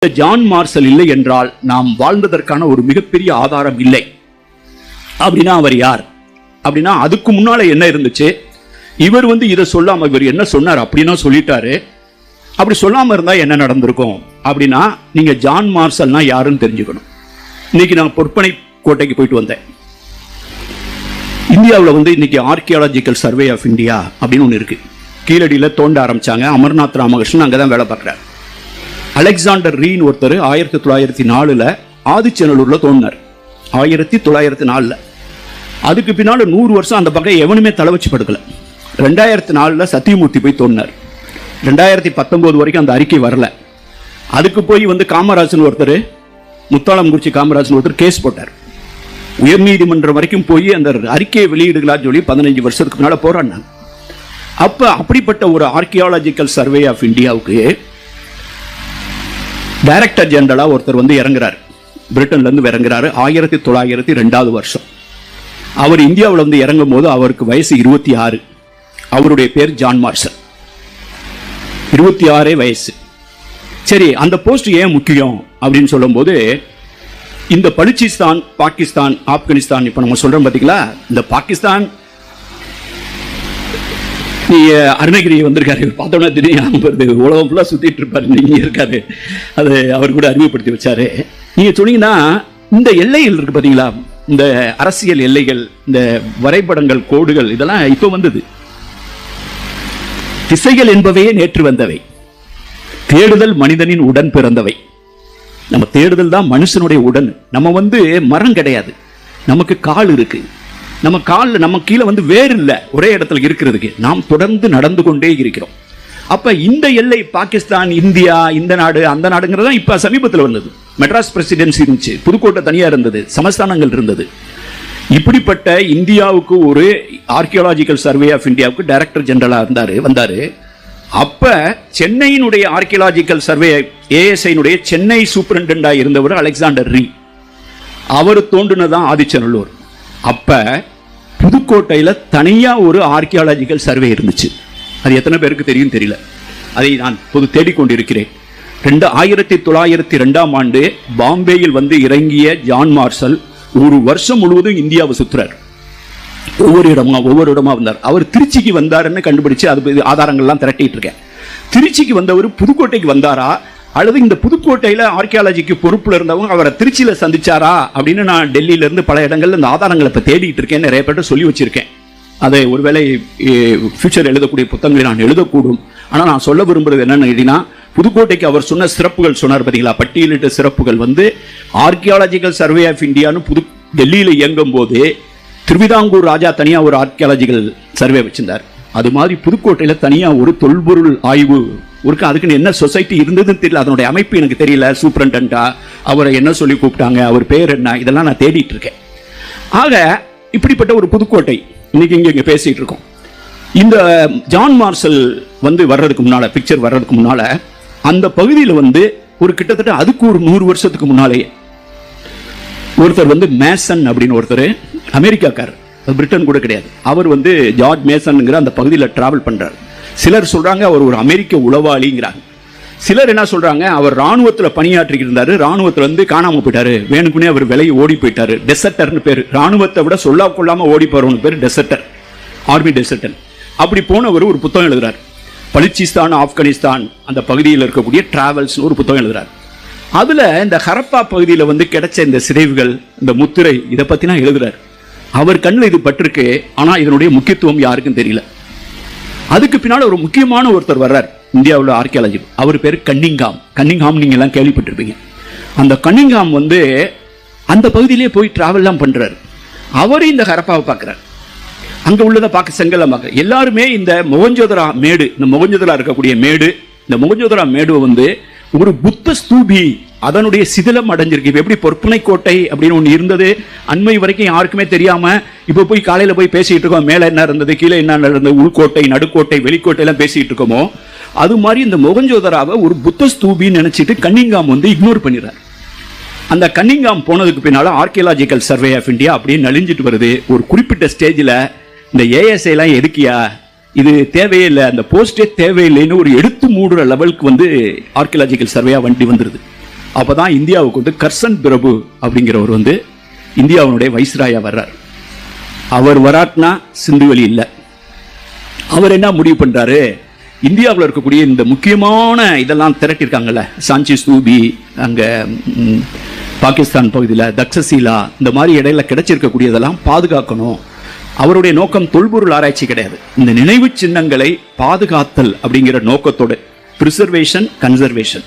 John Marshall இல்லை என்றால் நாம் வாழ்ந்ததற்கான ஒரு மிகப்பெரிய ஆதாரம் இல்லை. அப்படின்னா அவர் யார்? அப்படின்னா அதுக்கு முன்னால என்ன இருந்துச்சு? இவர் இதை சொல்லாம இவர் என்ன சொன்னார் அப்படின்னா சொல்லிட்டாரு. அப்படி சொல்லாம இருந்தா என்ன நடந்திருக்கும் அப்படின்னா, நீங்க ஜான் மார்ஷல்னா யாருன்னு தெரிஞ்சுக்கணும். இன்னைக்கு நான் பொற்பனை கோட்டைக்கு போயிட்டு வந்தேன். இந்தியாவில் இன்னைக்கு ஆர்கியாலஜிக்கல் சர்வே ஆஃப் இந்தியா அப்படின்னு ஒன்று இருக்கு. கீழடியில் தோண்ட ஆரம்பிச்சாங்க. அமர்நாத் ராமகிருஷ்ணன் அங்கதான் வேலை பார்க்கிறார். அலெக்சாண்டர் ரீன் ஒருத்தர் 1904 ஆதிச்சநல்லூர்ல தோண்டினார். 1904. அதுக்கு பின்னால 100 வருஷம் அந்த பக்கம் எவனுமே தலை வச்சு படுக்கல. 2004 சத்தியமூர்த்தி போய் தோண்டினார். 2019 வரைக்கும் அந்த அறிக்கை வரல. அதுக்கு போய் காமராஜன் ஒருத்தர், முத்தாளம்குறிச்சி காமராஜன் ஒருத்தர் கேஸ் போட்டார். உயர்நீதிமன்றம் வரைக்கும் போய் அந்த அறிக்கையை வெளியிடுகளான்னு சொல்லி 15 வருஷத்துக்கு முன்னால போராடினாங்க. அப்படிப்பட்ட ஒரு ஆர்கியாலஜிக்கல் சர்வே ஆஃப் இந்தியாவுக்கு டைரக்டர் ஜெனரலா ஒருத்தர் இறங்குறாரு. பிரிட்டன்ல இருந்து இறங்குறாரு. 1902 வருஷம். அவர் இந்தியாவில் இறங்கும் போது அவருக்கு வயசு 26. அவருடைய பேர் ஜான் மார்ஷல். 26 வயசு. சரி, அந்த போஸ்ட் ஏன் முக்கியம் அப்படின்னு சொல்லும் போது, இந்த பலுச்சிஸ்தான், பாகிஸ்தான், ஆப்கானிஸ்தான் இப்ப நம்ம சொல்றோம் பாத்தீங்களா, இந்த பாகிஸ்தான் அருணகிரி வந்திருக்காரு. பார்த்தோம்னா தெரியும், உலகம் ஃபுல்லா சுத்திட்டு இருப்பாரு. நீங்க இருக்காரு, அது அவர் கூட அறிமுகப்படுத்தி வச்சாரு. நீங்க சொன்னீங்கன்னா இந்த எல்லைகள் இருக்கு பாத்தீங்களா, இந்த அரசியல் எல்லைகள், இந்த வரைபடங்கள், கோடுகள், இதெல்லாம் இப்ப வந்தது. திசைகள் என்பவையே நேற்று வந்தவை. தேடுதல் மனிதனின் உடன் பிறந்தவை. நம்ம தேடுதல் தான் மனுஷனுடைய உடன். நம்ம மரம் கிடையாது, நமக்கு கால் இருக்கு. நம்ம காலில் நம்ம கீழே வேறு இல்லை, ஒரே இடத்துல இருக்கிறதுக்கு. நாம் தொடர்ந்து நடந்து கொண்டே இருக்கிறோம். அப்ப இந்த எல்லை பாகிஸ்தான், இந்தியா, இந்த நாடு, அந்த நாடுங்கிறதா இப்ப சமீபத்தில் வந்தது. மெட்ராஸ் பிரசிடென்சி இருந்துச்சு, புதுக்கோட்டை தனியா இருந்தது, சமஸ்தானங்கள் இருந்தது. இப்படிப்பட்ட இந்தியாவுக்கு ஒரு ஆர்கியாலஜிக்கல் சர்வே ஆஃப் இந்தியாவுக்கு டைரக்டர் ஜெனரலா வந்தாரு. அப்ப சென்னையினுடைய ஆர்கியாலஜிக்கல் சர்வே ஏஎஸ்ஐனுடைய சென்னை சூப்பரிண்டெண்டா இருந்தவர் அலெக்சாண்டர் ரீ. அவர் தோன்றுனதான் ஆதிச்சநல்லூர். அப்ப புதுக்கோட்டையில தனியா ஒரு ஆர்கியாலஜிக்கல் சர்வே இருந்துச்சு. அது எத்தனை பேருக்கு தெரியும் தெரியல. அதை நான் தேடிக்கொண்டிருக்கிறேன். 1902 பாம்பேயில் இறங்கிய ஜான் மார்ஷல் ஒரு வருஷம் முழுவதும் இந்தியாவை சுற்றுறார். ஒவ்வொரு இடமா வந்தார். அவர் திருச்சிக்கு வந்தாருன்னு கண்டுபிடிச்சு அது ஆதாரங்கள்லாம் திரட்டிட்டு இருக்கேன். திருச்சிக்கு வந்தவர் புதுக்கோட்டைக்கு வந்தாரா, அல்லது இந்த புதுக்கோட்டையில ஆர்கியாலஜிக்கு பொறுப்புல இருந்தவங்க அவரை திருச்சியில சந்திச்சாரா அப்படின்னு நான் டெல்லியில இருந்து பல இடங்கள்ல இந்த ஆதாரங்களை இப்ப தேடிட்டு இருக்கேன். நிறைய பேர்ட்ட சொல்லி வச்சிருக்கேன். அதை ஒருவேளை ஃபியூச்சர் எழுதக்கூடிய புத்தகங்களை நான் எழுதக்கூடும். ஆனா நான் சொல்ல விரும்புறது என்னன்னு, புதுக்கோட்டைக்கு அவர் சொன்ன சிறப்புகள் சொன்னார் பார்த்தீங்களா, பட்டியலிட்ட சிறப்புகள் ஆர்கியாலஜிக்கல் சர்வே ஆஃப் இந்தியான்னு டெல்லியில இயங்கும் போது திருவிதாங்கூர் ராஜா தனியா ஒரு ஆர்கியாலஜிக்கல் சர்வே வச்சிருந்தார். அது மாதிரி புதுக்கோட்டையில தனியா ஒரு தொல்பொருள் ஆய்வு இருக்கு. அதுக்குன்னு என்ன சொசைட்டி இருந்ததுன்னு தெரியல, அதனுடைய அமைப்பு எனக்கு தெரியல. சூப்பரண்டா அவரை என்ன சொல்லி கூப்பிட்டாங்க, அவர் பேர் என்ன, இதெல்லாம் நான் தேடிட்டு இருக்கேன். ஆக இப்படிப்பட்ட ஒரு புதுக்கோட்டை இன்னைக்கு இங்க பேசிட்டு இருக்கோம். இந்த ஜான் மார்ஷல் வர்றதுக்கு முன்னால, பிக்சர் வர்றதுக்கு முன்னால அந்த பகுதியில் ஒரு கிட்டத்தட்ட அதுக்கு ஒரு 100 வருஷத்துக்கு முன்னாலே ஒருத்தர் மேசன் அப்படின்னு ஒருத்தர், அமெரிக்காக்காரர், பிரிட்டன் கூட கிடையாது. அவர் ஜார்ஜ் மேசன்ங்கிற அந்த பகுதியில் டிராவல் பண்றாரு. சிலர் சொல்றாங்க அவர் ஒரு அமெரிக்க உளவாளிங்கிறாங்க. சிலர் என்ன சொல்றாங்க, அவர் ராணுவத்தில் பணியாற்றி இருந்தாரு, ராணுவத்தில் காணாம போயிட்டாரு, வேணுக்குனே அவர் விலையை ஓடி போயிட்டாரு. டெசர்டர்னு பேரு. ராணுவத்தை விட சொல்லா கொள்ளாம ஓடி போறவனு பேர் டெசர்டர், ஆர்மி டெசர்டர். அப்படி போனவர் ஒரு புத்தகம் எழுதுறார். பலுச்சிஸ்தான், ஆப்கானிஸ்தான் அந்த பகுதியில் இருக்கக்கூடிய டிராவல்ஸ் ஒரு புத்தகம் எழுதுறார். அதுல இந்த ஹரப்பா பகுதியில் கிடைச்ச இந்த சிதைவுகள், இந்த முத்திரை, இதை பத்தினா எழுதுறார். அவர் கண்ணில் இது பட்டிருக்கு. ஆனா இதனுடைய முக்கியத்துவம் யாருக்கும் தெரியல. அதுக்கு பின்னால ஒரு முக்கியமான ஒருத்தர் வர்றார் இந்தியாவில் ஆர்கியாலஜி. அவர் பேர் கன்னிங்ஹாம். நீங்க எல்லாம் கேள்விப்பட்டிருப்பீங்க. அந்த கன்னிங்ஹாம் அந்த பகுதியிலே போய் டிராவல்லாம் பண்றாரு. அவரு இந்த ஹரப்பாவை பார்க்கிறார். அங்க உள்ளதை பார்க்க செங்கல்லாம் பார்க்க எல்லாருமே இந்த மொகஞ்சோதரா மேடு, இந்த மொகஞ்சோதரா இருக்கக்கூடிய மேடு, இந்த மொகஞ்சோதரா மேடு ஒரு புத்த ஸ்தூபி, அதனுடைய சிதிலம் அடைஞ்சிருக்கு. எப்படி பொற்பனை கோட்டை அப்படின்னு ஒன்று இருந்தது, அண்மை வரைக்கும் யாருக்குமே தெரியாம இப்ப போய் காலையில போய் பேசிட்டு இருக்கோம், மேல என்ன இருந்தது, கீழே என்ன நடந்தது, உள்கோட்டை, நடுக்கோட்டை, வெளிக்கோட்டை எல்லாம் பேசிட்டு இருக்கோமோ, அது மாதிரி இந்த மொகஞ்சோதராவை ஒரு புத்த ஸ்தூபின்னு நினைச்சிட்டு கன்னிங்ஹாம் இக்னோர் பண்ணிடுறார். அந்த கன்னிங்ஹாம் போனதுக்கு பின்னால ஆர்கியாலஜிக்கல் சர்வே ஆஃப் இந்தியா அப்படியே நலிஞ்சிட்டு வருது. ஒரு குறிப்பிட்ட ஸ்டேஜில் இந்த ஏஎஸ்ஐ எல்லாம் எதுக்கியா, இது தேவையே இல்லை, அந்த போஸ்டே தேவையில்லைன்னு ஒரு எடுத்து மூடுற லெவலுக்கு ஆர்கியாலஜிக்கல் சர்வேயா வந்துருது. அப்பதான் இந்தியாவுக்கு வந்து கர்சன் பிரபு அப்படிங்கிறவர் வந்து இந்தியாவுடைய வைஸ்ராயா வர்றார். அவர் வராட்னா சிந்துவெளி இல்லை. அவர் என்ன முடிவு பண்றாரு, இந்தியாவில் இருக்கக்கூடிய இந்த முக்கியமான இதெல்லாம் திரட்டிருக்காங்கல்ல, சாஞ்சி ஸ்தூபி, அங்க பாகிஸ்தான் பகுதியில் தக்ஷசீலா, இந்த மாதிரி இடையில கிடைச்சிருக்கக்கூடியதெல்லாம் பாதுகாக்கணும். அவருடைய நோக்கம் தொல்பொருள் ஆராய்ச்சி கிடையாது, இந்த நினைவு சின்னங்களை பாதுகாத்தல் அப்படிங்கிற நோக்கத்தோடு, பிரிசர்வேஷன் கன்சர்வேஷன்,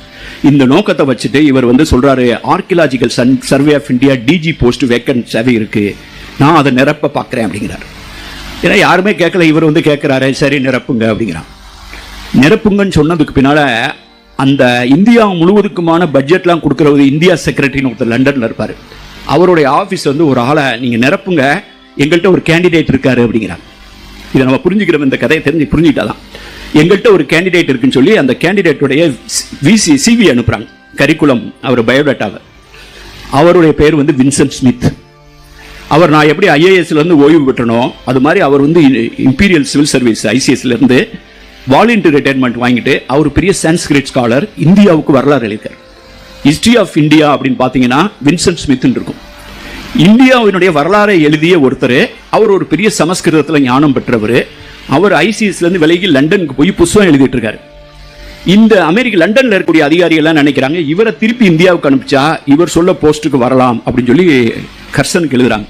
இந்த நோக்கத்தை வச்சுட்டு இவர் வந்து சொல்றாரு, archaeological survey of India DG post vacant இருக்கு, நான் அதை நிரப்ப பார்க்குறேன் அப்படிங்கிறார். ஏன்னா யாருமே கேட்கல, இவர் வந்து கேட்குறாரு, சரி நிரப்புங்க அப்படிங்கிறான். நிரப்புங்கன்னு சொன்னதுக்கு பின்னால் அந்த இந்தியா முழுவதுக்குமான பட்ஜெட்லாம் கொடுக்குறது இந்தியா செக்ரட்டரின்னு ஒருத்தர் லண்டனில் இருப்பார். அவருடைய ஆஃபீஸ் வந்து ஒரு ஆளை நீங்கள் நிரப்புங்க, எங்கள்கிட்ட ஒரு கேண்டிடேட் இருக்காரு அப்படிங்கிறாங்க. இதை நம்ம புரிஞ்சுக்கிறோம், இந்த கதையை தெரிஞ்சு புரிஞ்சுக்கிட்டாதான். எங்கள்கிட்ட ஒரு கேண்டிடேட் இருக்குன்னு சொல்லி அந்த கேண்டிடேட்டுடைய சிவி அனுப்புகிறாங்க, கரிக்குலம், அவர் பயோடேட்டாவை. அவருடைய பேர் வந்து வின்சென்ட் ஸ்மித். அவர் நான் எப்படி ஐஏஎஸ்லேருந்து ஓய்வு பெற்றனோ அது மாதிரி அவர் வந்து இம்பீரியல் சிவில் சர்வீஸ் ஐசிஎஸ்லேருந்து வாலண்டியர் ரிட்டையர்மெண்ட் வாங்கிட்டு அவர் பெரிய சான்ஸ்கிரிட் ஸ்காலர், இந்தியாவுக்கு வரலாறு எழுதியிருக்கார். ஹிஸ்டரி ஆஃப் இந்தியா அப்படின்னு பார்த்தீங்கன்னா வின்சென்ட் ஸ்மித்னு இருக்கும். இந்தியாவினுடைய வரலாறை எழுதிய ஒருத்தர், அவர் ஒரு பெரிய சமஸ்கிருதத்தில் ஞானம் பெற்றவர். அவர் ஐசிஎஸ்லேருந்து விலகி லண்டனுக்கு போய் புஸ்தகம் எழுதிட்டு இருக்காரு. இந்த லண்டனில் இருக்கக்கூடிய அதிகாரிகள்லாம் நினைக்கிறாங்க, இவரை திருப்பி இந்தியாவுக்கு அனுப்பிச்சா இவர் சொல்ல போஸ்ட்டுக்கு வரலாம் அப்படின்னு சொல்லி கர்சனுக்கு எழுதுறாங்க.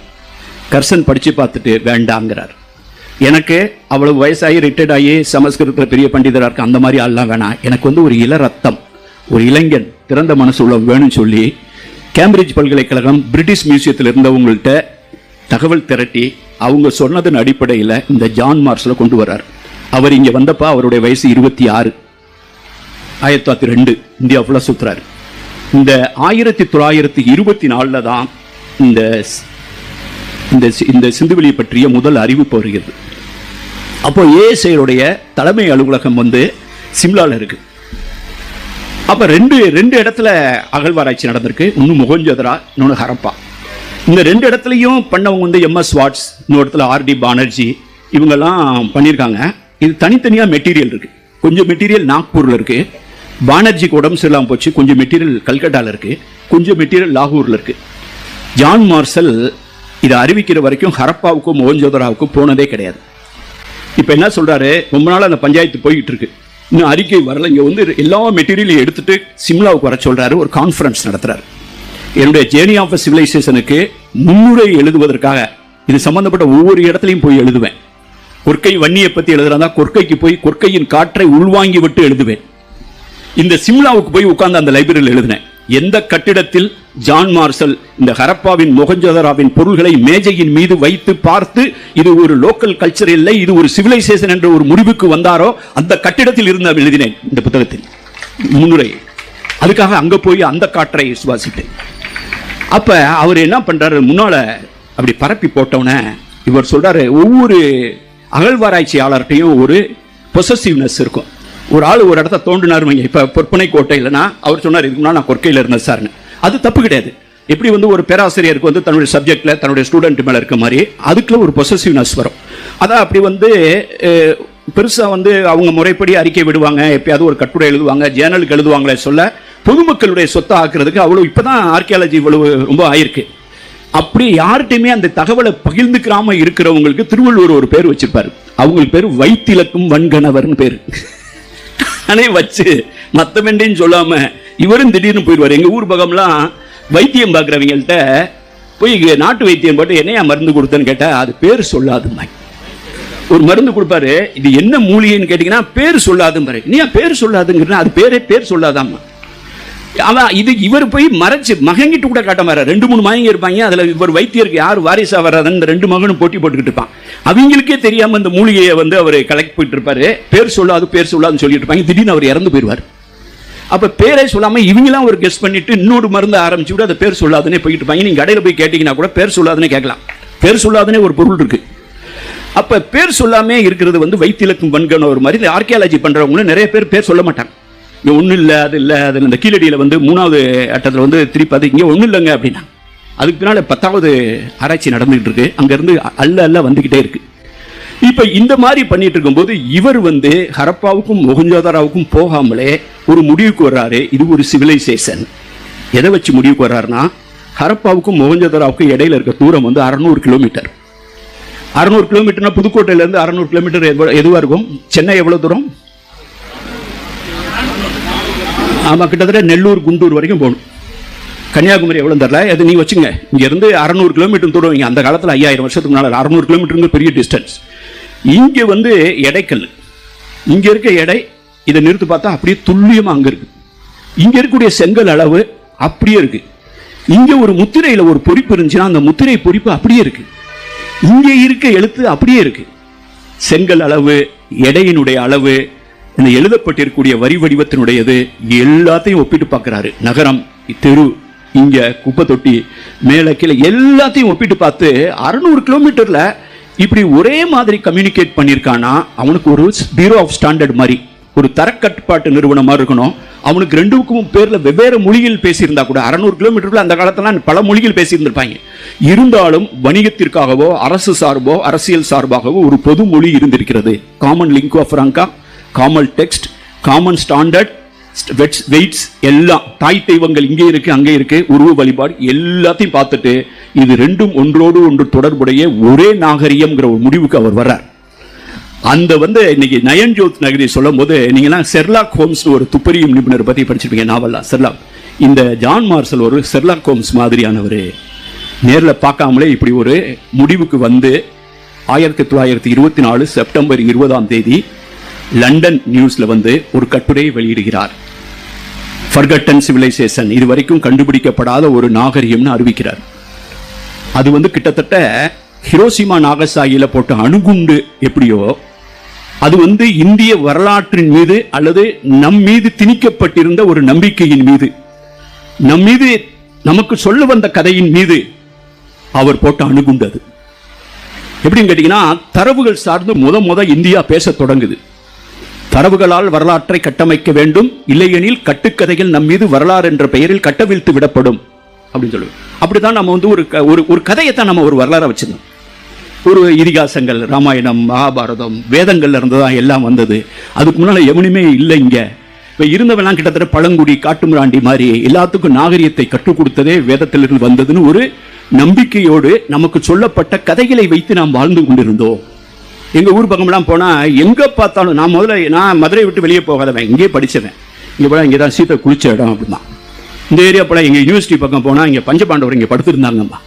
கர்சன் படித்து பார்த்துட்டு வேண்டாங்கிறார். எனக்கு அவ்வளவு வயசாகி ரிட்டையர்ட் ஆகி சமஸ்கிருதத்தில் பெரிய பண்டிதராக இருக்கு, அந்த மாதிரி ஆள்லாம் வேணாம், எனக்கு வந்து ஒரு இள ரத்தம், ஒரு இளைஞன், திறந்த மனசு உள்ள வேணும்னு சொல்லி கேம்பிரிட்ஜ் பல்கலைக்கழகம் பிரிட்டிஷ் மியூசியத்தில் இருந்தவங்கள்ட்ட தகவல் திரட்டி அவங்க சொன்னதன் அடிப்படையில் இந்த ஜான் மார்ஷலை கொண்டு வர்றார். அவர் இங்கே வந்தப்போ அவருடைய வயசு 26, 1902, இந்தியா ஃபுல்லாக சுற்றுறாரு. இந்த 1924 தான் இந்த சிந்துவெளியை பற்றிய முதல் அறிவிப்பு வருகிறது. அப்போ ஏஎஸ்ஐடைய தலைமை அலுவலகம் வந்து சிம்லாவில் இருக்கு. அப்போ ரெண்டு இடத்துல அகழ்வாராய்ச்சி நடந்திருக்கு, ஒன்று மொஹஞ்சதரா, இன்னொன்று ஹரப்பா. இந்த ரெண்டு இடத்துலையும் பண்ணவங்க வந்து எம்எஸ் வாட்ஸ், இன்னொரு இடத்துல ஆர்டி பானர்ஜி, இவங்கெல்லாம் பண்ணியிருக்காங்க. இது தனித்தனியாக மெட்டீரியல் இருக்கு. கொஞ்சம் மெட்டீரியல் நாக்பூரில் இருக்கு, பானர்ஜிக்கு உடம்பு சரியில்லாமல் போச்சு, கொஞ்சம் மெட்டீரியல் கல்கட்டாவில் இருக்கு, கொஞ்சம் மெட்டீரியல் லாகூரில் இருக்கு. ஜான் மார்ஷல் இதை அறிவிக்கிற வரைக்கும் ஹரப்பாவுக்கும் மொஹஞ்சதராவுக்கும் போனதே கிடையாது. இப்போ என்ன சொல்றாரு, ரொம்ப நாள் அந்த பஞ்சாயத்து போய்கிட்டு இருக்கு, இன்னும் அறிக்கை வரல. இங்கே வந்து எல்லா மெட்டீரியலையும் எடுத்துட்டு சிம்லாவுக்கு வர சொல்றாரு, ஒரு கான்ஃபரன்ஸ் நடத்துறாரு. என்னுடைய ஜேர்னி ஆஃப் சிவிலைசேஷனுக்கு முன்னுரை எழுதுவதற்காக இது சம்பந்தப்பட்ட ஒவ்வொரு இடத்துலையும் போய் எழுதுவேன். கொற்கை வன்னியை பற்றி எழுதுறதா கொற்கைக்கு போய் கொற்கையின் காற்றை உள்வாங்கி விட்டு எழுதுவேன். இந்த சிம்லாவுக்கு போய் உட்கார்ந்து அந்த லைப்ரரியில் எழுதினேன். எந்த கட்டிடத்தில் ஜான் மார்ஷல் இந்த ஹரப்பாவின் மொஹஞ்சதராவின் பொருள்களை மேஜையின் மீது வைத்து பார்த்து இது ஒரு லோக்கல் கல்ச்சர் இல்லை, இது ஒரு சிவிலைசேஷன் என்ற ஒரு முடிவுக்கு வந்தாரோ அந்த கட்டிடத்தில் இருந்து எழுதினேன் இந்த புத்தகத்தில் முன்னுரை. அதுக்காக அங்க போய் அந்த காற்றை சுவாசித்தேன். அப்ப அவர் என்ன பண்றாரு, முன்னால அப்படி பரப்பி போட்டவன இவர் சொல்றாரு, ஒவ்வொரு அகழ்வாராய்ச்சியாளர்கிட்டையும் ஒரு பொசசிவ்னஸ் இருக்கும். ஒரு ஆள் ஒரு இடத்த தோண்டினார், இப்போ பொற்பனை கோட்டை இல்லைன்னா அவர் சொன்னார், இதுக்கு முன்னாடி நான் கொற்கையில் இருந்தேன் சார்னு. அது தப்பு கிடையாது. எப்படி வந்து ஒரு பேராசிரியருக்கு வந்து தன்னுடைய சப்ஜெக்டில் தன்னுடைய ஸ்டூடெண்ட் மேலே இருக்க மாதிரி அதுக்குள்ள ஒரு பொசசிவ்னஸ் வரும். அதான் அப்படி வந்து பெருசாக வந்து அவங்க முறைப்படி அறிக்கை விடுவாங்க, எப்பயாவது ஒரு கட்டுரை எழுதுவாங்க, ஜேர்னலுக்கு எழுதுவாங்களே சொல்ல பொதுமக்களுடைய சொத்தை ஆக்குறதுக்கு அவ்வளோ இப்போ தான் ஆர்கியாலஜி இவ்வளவு ரொம்ப ஆயிருக்கு. அப்படி யார்கிட்டையுமே அந்த தகவலை பகிர்ந்துக்கிறாம இருக்கிறவங்களுக்கு திருவள்ளுவர் ஒரு பேர் வச்சிருப்பாரு. அவங்களுக்கு பேர் வைத்திலக்கும் வன்கணவர்னு பேர் வச்சு மத்தமெண்டின்னு சொல்லாம இவரும் திடீர்னு போயிடுவார். எங்க ஊர் பக்கம்லாம் வைத்தியம் பார்க்குறவங்கள்ட்ட போய் நாட்டு வைத்தியம் போட்டு என்னையா மருந்து கொடுத்தேன்னு கேட்டா அது பேர் சொல்லாதுமா. ஒரு மருந்து கொடுப்பாரு, இது என்ன மூலிகைன்னு கேட்டீங்கன்னா பேர் சொல்லாதும் பாரு. நீ பேர் சொல்லாதுங்கிறா அது பேர் சொல்லாதாம்மா. அவன் இது இவர் போய் மறைச்சு மகங்கிட்டு கூட காட்ட மாற. 2-3 மகங்க இருப்பாங்க, அதுல இவர் வைத்தியருக்கு யார் வாரிசா வர்றாதுன்னு இந்த 2 மகனும் போட்டி போட்டுக்கிட்டு இருப்பான். அவங்களுக்கே தெரியாம இந்த மூலிகையை வந்து அவர் கலெக்ட் போயிட்டு இருப்பாரு. பேர் சொல்லாதுன்னு சொல்லிட்டு இருப்பாங்க. திடீர்னு அவர் இறந்து போயிடுவார். அப்ப பேரே சொல்லாம இவங்கெல்லாம் ஒரு கெஸ் பண்ணிட்டு இன்னொரு மருந்து ஆரம்பிச்சு விட அதை பேர் சொல்லாதுன்னே போயிட்டு இருப்பாங்க. நீங்க கடையில் போய் கேட்டீங்கன்னா கூட பேர் சொல்லாதுன்னே கேட்கலாம். பேர் சொல்லாதுன்னே ஒரு பொருள் இருக்கு. அப்ப பேர் சொல்லாமே இருக்கிறது வந்து வைத்திலக்கும் வன்கண ஒரு மாதிரி. இந்த ஆர்கியாலஜி பண்றவங்களும் நிறைய பேர் சொல்ல மாட்டாங்க. இங்கே ஒன்றும் இல்லை, அது இல்லை, அதில் இந்த கீழடியில் வந்து 3வது அட்டத்தில் வந்து திருப்பி அது இங்கே ஒன்றும் இல்லைங்க அப்படின்னா. அதுக்கு பின்னால் 10வது ஆராய்ச்சி நடந்துகிட்டு இருக்கு. அங்கேருந்து அல்ல வந்துக்கிட்டே இருக்கு. இப்போ இந்த மாதிரி பண்ணிட்டு இருக்கும்போது இவர் வந்து ஹரப்பாவுக்கும் மொஹஞ்சதாராவுக்கும் போகாமலே ஒரு முடிவுக்கு வர்றாரு, இது ஒரு சிவிலைசேஷன். எதை வச்சு முடிவுக்கு வர்றாருன்னா, ஹரப்பாவுக்கும் மொஹஞ்சதாரோவுக்கும் இடையில இருக்க தூரம் வந்து 600 கிலோமீட்டர். 600 கிலோமீட்டர்னா புதுக்கோட்டையிலேருந்து 600 கிலோமீட்டர் எதுவாக இருக்கும்? சென்னை எவ்வளோ தூரம்? ஆமாம், கிட்டத்தட்ட நெல்லூர் குண்டூர் வரைக்கும் போகணும். கன்னியாகுமரி எவ்வளோ தரல, அது நீங்கள் வச்சுங்க. இங்கேருந்து 600 கிலோமீட்டர் தூரம். இங்கே அந்த காலத்தில் 5000 வருஷத்துக்கு முன்னால் 600 கிலோமீட்டருங்க பெரிய டிஸ்டன்ஸ். இங்கே வந்து எடைக்கல், இங்கே இருக்க எடை இதை நிறுத்து பார்த்தா அப்படியே துல்லியமாக அங்கே இருக்குது. இங்கே இருக்கக்கூடிய செங்கல் அளவு அப்படியே இருக்குது. இங்கே ஒரு முத்திரையில் ஒரு பொறிப்பு இருந்துச்சுன்னா அந்த முத்திரை பொறிப்பு அப்படியே இருக்குது. இங்கே இருக்க எழுத்து அப்படியே இருக்குது. செங்கல் அளவு, எடையினுடைய அளவு, இந்த எழுதப்பட்டிருக்கக்கூடிய வரி வடிவத்தினுடையது எல்லாத்தையும் ஒப்பிட்டு பார்க்குறாரு. நகரம், தெரு, இங்கே குப்பை தொட்டி, மேலே கீழே எல்லாத்தையும் ஒப்பிட்டு பார்த்து 600 கிலோமீட்டரில் இப்படி ஒரே மாதிரி கம்யூனிகேட் பண்ணியிருக்கானா அவனுக்கு ஒரு பியூரோ ஆஃப் ஸ்டாண்டர்ட் மாதிரி, ஒரு தரக்கட்டுப்பாட்டு நிறுவனம் மாதிரி இருக்கணும். அவனுக்கு ரெண்டுக்கும் பேரில் வெவ்வேறு மொழிகள் பேசியிருந்தா கூட 600 கிலோமீட்டருக்குள்ள அந்த காலத்தில் பல மொழிகள் பேசியிருந்திருப்பாங்க. இருந்தாலும் வணிகத்திற்காகவோ அரசு சார்போ அரசியல் சார்பாகவோ ஒரு பொது மொழி இருந்திருக்கிறது. Common lingua franca, common text, common standard, weights எல்லாம். தாய் தெய்வங்கள் இங்கே இருக்கு அங்கே இருக்கு, உருவ வழிபாடு எல்லாத்தையும் பார்த்துட்டு இது ரெண்டும் ஒன்றோடு ஒன்று தொடர்புடைய ஒரே நாகரிகம்ங்கிற ஒரு முடிவுக்கு அவர் வர்றார். அந்த வந்து இன்னைக்கு நயன்ஜோத் நகரி சொல்லும் போது நீங்களாம் ஷெர்லாக் ஹோம்ஸ் ஒரு துப்பறியும் நிபுணர் பற்றி படிச்சிருப்பீங்க, நாவல்லாம் ஷெர்லாக். இந்த ஜான் மார்ஷல் ஒரு ஷெர்லாக் ஹோம்ஸ் மாதிரியானவர். நேரில் பார்க்காமலே இப்படி ஒரு முடிவுக்கு வந்து 1924 செப்டம்பர் 20 லண்டன் நியூஸ்ல வந்து ஒரு கட்டுரை வெளியிடுகிறார். ஃபர்கட்டன் சிவிலைசேஷன், இது வரைக்கும் கண்டுபிடிக்கப்படாத ஒரு நாகரிகம்னு அறிவிக்கிறார். அது வந்து கிட்டத்தட்ட ஹிரோஷிமா நாகசாகியில போட்ட அணுகுண்டு எப்படியோ அது வந்து இந்திய வரலாற்றின் மீது அல்லது நம் மீது திணிக்கப்பட்டிருந்த ஒரு நம்பிக்கையின் மீது, நம் மீது நமக்கு சொல்ல வந்த கதையின் மீது அவர் போட்ட அணுகுண்டு. அது எப்படின்னு கேட்டீங்கன்னா, தரவுகள் சார்ந்து முத இந்தியா பேச தொடங்குது. தரவுகளால் வரலாற்றை கட்டமைக்க வேண்டும், இல்லையெனில் கட்டுக்கதைகள் நம் மீது வரலாறு என்ற பெயரில் கட்டவிழ்த்து விடப்படும் அப்படின்னு சொல்லுவோம். அப்படித்தான் நம்ம வந்து ஒரு கதையைத்தான் நம்ம ஒரு வரலாறு வச்சிருந்தோம். ஒரு இதிகாசங்கள், ராமாயணம், மகாபாரதம், வேதங்கள்ல இருந்துதான் எல்லாம் வந்தது. அதுக்கு முன்னால எவனுமே இல்லை. இங்க இப்ப இருந்தவெல்லாம் கிட்டத்தட்ட பழங்குடி, காட்டுமிராண்டி மாதிரி எல்லாத்துக்கும் நாகரிகத்தை கற்றுக் கொடுத்ததே வேதத்திலிருந்து வந்ததுன்னு ஒரு நம்பிக்கையோடு நமக்கு சொல்லப்பட்ட கதைகளை வைத்து நாம் வாழ்ந்து கொண்டிருந்தோம். எங்க ஊர் பக்கம்லாம் போனா எங்க பார்த்தாலும், நான் மதுரை விட்டு வெளியே போகாதவன், இங்கே படிச்சவன். இங்க போனா இங்கதான் சீத்தை குளிச்ச இடம் அப்படிமா. இந்த ஏரியா போல எங்க யூனிவர்சிட்டி பக்கம் போனா இங்க பஞ்சபாண்டவர் இங்க படுத்திருந்தாங்கம்மா.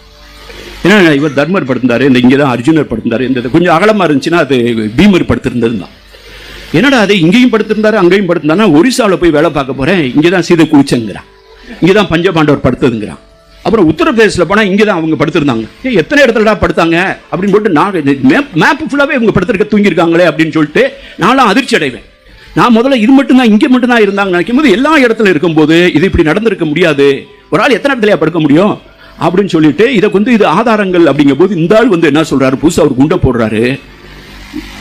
ஏன்னா இவர் தர்மர் படுத்திருந்தாரு, இந்த இங்கதான் அர்ஜுனர் படுத்திருந்தாரு. இந்த கொஞ்சம் அகலமா இருந்துச்சுன்னா அது பீமர் படுத்திருந்தது தான். என்னடா அது இங்கேயும் படுத்திருந்தாரு அங்கேயும் படுத்திருந்தாருன்னா, ஒரிசாவில் போய் வேலை பார்க்க போறேன், இங்கதான் சீதை குளிச்சங்கிறான், இங்கதான் பஞ்சபாண்டவர் படுத்ததுங்கிறான். அப்புறம் உத்தரப்பிரதேசில் போனால் இங்கே தான் அவங்க படுத்திருந்தாங்க. எத்தனை இடத்துலடா படுத்தாங்க அப்படின்னு சொல்லிட்டு நான் மேப் ஃபுல்லாகவே இவங்க படுத்திருக்க தூங்கியிருக்காங்களே அப்படின்னு சொல்லிட்டு நான்லாம் அதிர்ச்சி அடைவேன். நான் முதல்ல இது மட்டும்தான் இங்கே மட்டும்தான் இருந்தாங்க நினைக்கும் போது எல்லா இடத்துல இருக்கும்போது இது இப்படி நடந்திருக்க முடியாது, ஒரு ஆள் எத்தனை இடத்துலயா படுக்க முடியும் அப்படின்னு சொல்லிட்டு இதை வந்து இது ஆதாரங்கள் அப்படிங்கும் போது இந்த ஆள் வந்து என்ன சொல்றாரு, புதுசாக அவர் குண்டை போடுறாரு.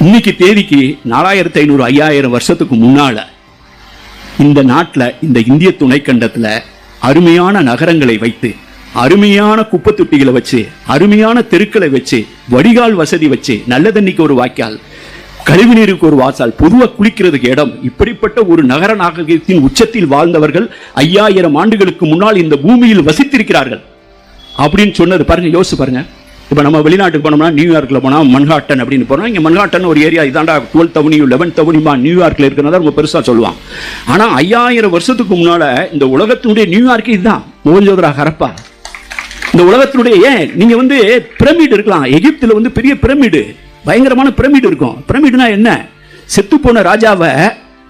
இன்னைக்கு தேதிக்கு 4500 5000 வருஷத்துக்கு முன்னால இந்த நாட்டில், இந்த இந்திய துணைக்கண்டத்தில் அருமையான நகரங்களை வைத்து, அருமையான குப்பை தொட்டிகளை வச்சு, அருமையான தெருக்களை வச்சு, வடிகால் வசதி வச்சு, நல்ல தண்ணிக்கு ஒரு வாய்க்கால், கழிவு நீருக்கு ஒரு வாசல், பொதுவாக குளிக்கிறதுக்கு இடம், இப்படிப்பட்ட ஒரு நகர நாகரிகத்தின் உச்சத்தில் வாழ்ந்தவர்கள் 5000 ஆண்டுகளுக்கு முன்னால் இந்த பூமியில் வசித்திருக்கிறார்கள் அப்படின்னு சொன்னது பாருங்க, யோசிச்சு பாருங்க. இப்போ நம்ம வெளிநாட்டுக்கு போனோம்னா, நியூயார்க்கில் போனால் மன்ஹாட்டன் அப்படின்னு போனோம். இங்கே மன்ஹாட்டன் ஒரு ஏரியா, இதாண்டா 12th Avenue 11th Avenue நியூயார்க்கில் இருக்கிறதா ரொம்ப பெருசாக சொல்லுவான். ஆனால் 5000 வருஷத்துக்கு முன்னால் இந்த உலகத்தினுடைய நியூயார்க்கு இதுதான், மொஹஞ்சதாரோ, ஹரப்பா. இந்த உலகத்தினுடைய ஏன் நீங்கள் வந்து பிரமிடு இருக்கலாம், எகிப்தில் வந்து பெரிய பிரமிடு, பயங்கரமான பிரமிடு இருக்கும். பிரமிடுனா என்ன? செத்து போன ராஜாவை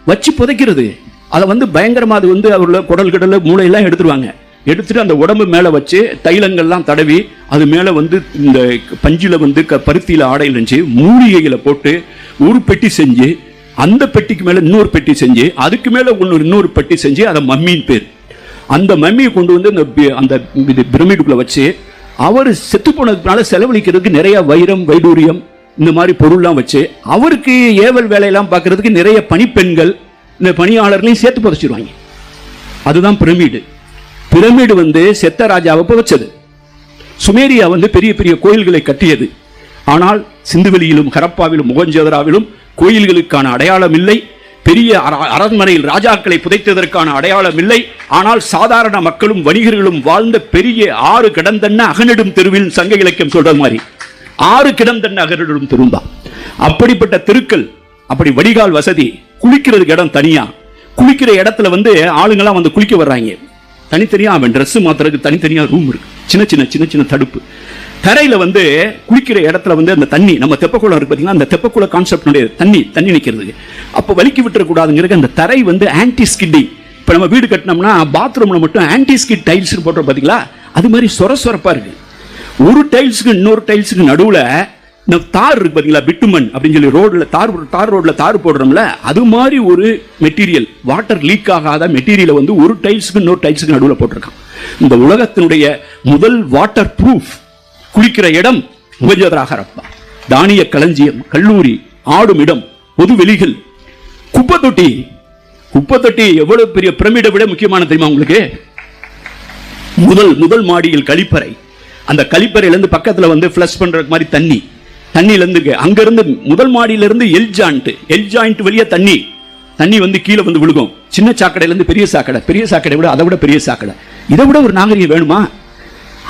வச்சு புதைக்கிறது. அதை வந்து பயங்கரமாக அது வந்து அவரோட குடல் கடலை மூளையெல்லாம் எடுத்துருவாங்க. எடுத்துட்டு அந்த உடம்பு மேலே வச்சு தைலங்கள்லாம் தடவி அது மேலே வந்து இந்த பஞ்சில் வந்து பருத்தியில் ஆடையில் இருந்துச்சு, மூலிகைகளை போட்டு ஒரு பெட்டி செஞ்சு, அந்த பெட்டிக்கு மேலே இன்னொரு பெட்டி செஞ்சு, அதுக்கு மேலே இன்னொரு பெட்டி செஞ்சு, அதை மம்மின்னு பேர். அந்த மம்மியை கொண்டு வந்து அந்த பிரமிடுக்குள்ள வச்சு அவர் செத்து போனதுனால செலவழிக்கிறதுக்கு நிறைய வைரம், வைடூரியம், இந்த மாதிரி பொருள்லாம் வச்சு அவருக்கு ஏவல் வேலையெல்லாம் பார்க்கறதுக்கு நிறைய பணிப்பெண்கள், இந்த பணியாளர்களையும் சேர்த்து புதைச்சிருவாங்க. அதுதான் பிரமிடு. பிரமிடு வந்து செத்த ராஜாவை புதைச்சது. சுமேரியா வந்து பெரிய பெரிய கோயில்களை கட்டியது. ஆனால் சிந்துவெளியிலும் ஹரப்பாவிலும் மொஹஞ்சதாரோவிலும் கோயில்களுக்கான அடையாளம் இல்லை. பெரிய அரண்மனையில் ராஜாக்களை புதைத்ததற்கான அடையாளம் இல்லை. ஆனால் சாதாரண மக்களும் வணிகர்களும் வாழ்ந்த பெரிய 6 கிடந்தன்ன அகனிடும் தெருவில் சங்க இலக்கியம் சொல்ற மாதிரி 6 கிடந்தன்ன அகனிடும் தெருந்தான். அப்படிப்பட்ட தெருக்கள், அப்படி வடிகால் வசதி, குளிக்கிறதுக்கு இடம் தனியா, குளிக்கிற இடத்துல ஆளுங்கெல்லாம் வந்து குளிக்க வர்றாங்க. தனித்தனியா அவன் ட்ரெஸ் மாத்துறதுக்கு தனித்தனியா ரூம் இருக்கு. சின்ன சின்ன சின்ன சின்ன தடுப்பு. தரையில குளிக்கிற இடத்துல அந்த தண்ணி, நம்ம தெப்பக்குளம் இருக்கு பாத்தீங்கன்னா, அந்த தெப்பக்குள கான்செப்ட் தண்ணி நிக்கிறதுக்கு அப்ப வலிக்கி விட்டுற கூடாதுங்கிறது அந்த தரை ஆன்டி ஸ்கிட்டிங். இப்ப நம்ம வீடு கட்டினோம்னா பாத்ரூம்ல மட்டும் ஆன்டி ஸ்கிட் டைல்ஸ் போட்டோம் பாத்தீங்களா, அது மாதிரி சொரப்பா இருக்கு. ஒரு டைல்ஸுக்கு இன்னொரு டைல்ஸுக்கு நடுவுல இந்த தார் இருக்கு பாத்தீங்களா, பிட்டுமன் அப்படின்னு சொல்லி ரோட்ல தார் ரோட்ல தார் போடுறோம்ல, அது மாதிரி ஒரு மெட்டீரியல், வாட்டர் லீக் ஆகாத மெட்டீரியல் ஒரு டைல்ஸுக்கு இன்னொரு டைல்ஸுக்கு நடுவுல போட்டிருக்கான். இந்த உலகத்தினுடைய முதல் வாட்டர் ப்ரூஃப் குளிக்கிற இடம் மொஹஞ்சதாரோ ஹரப்பா. தானிய களஞ்சியம், கல்லூரி, ஆடும் இடம், பொது வெளிகள், குப்பை தொட்டி எவ்வளவு பெரிய பிரமிடை விட முக்கியமான தெரியுமா உங்களுக்கு? முதல் மாடியில் கழிப்பறை. அந்த கழிப்பறையிலிருந்து பக்கத்துல ஃப்ளஷ் பண்ற மாதிரி தண்ணியிலிருந்து அங்க இருந்து முதல் மாடியிலிருந்து எல் ஜாயிண்ட் வழியா தண்ணி கீழே விழுகும். சின்ன சாக்கடையிலிருந்து பெரிய சாக்கடை விட அதை விட பெரிய சாக்கடை. இதை விட ஒரு நாகரிகம் வேணுமா?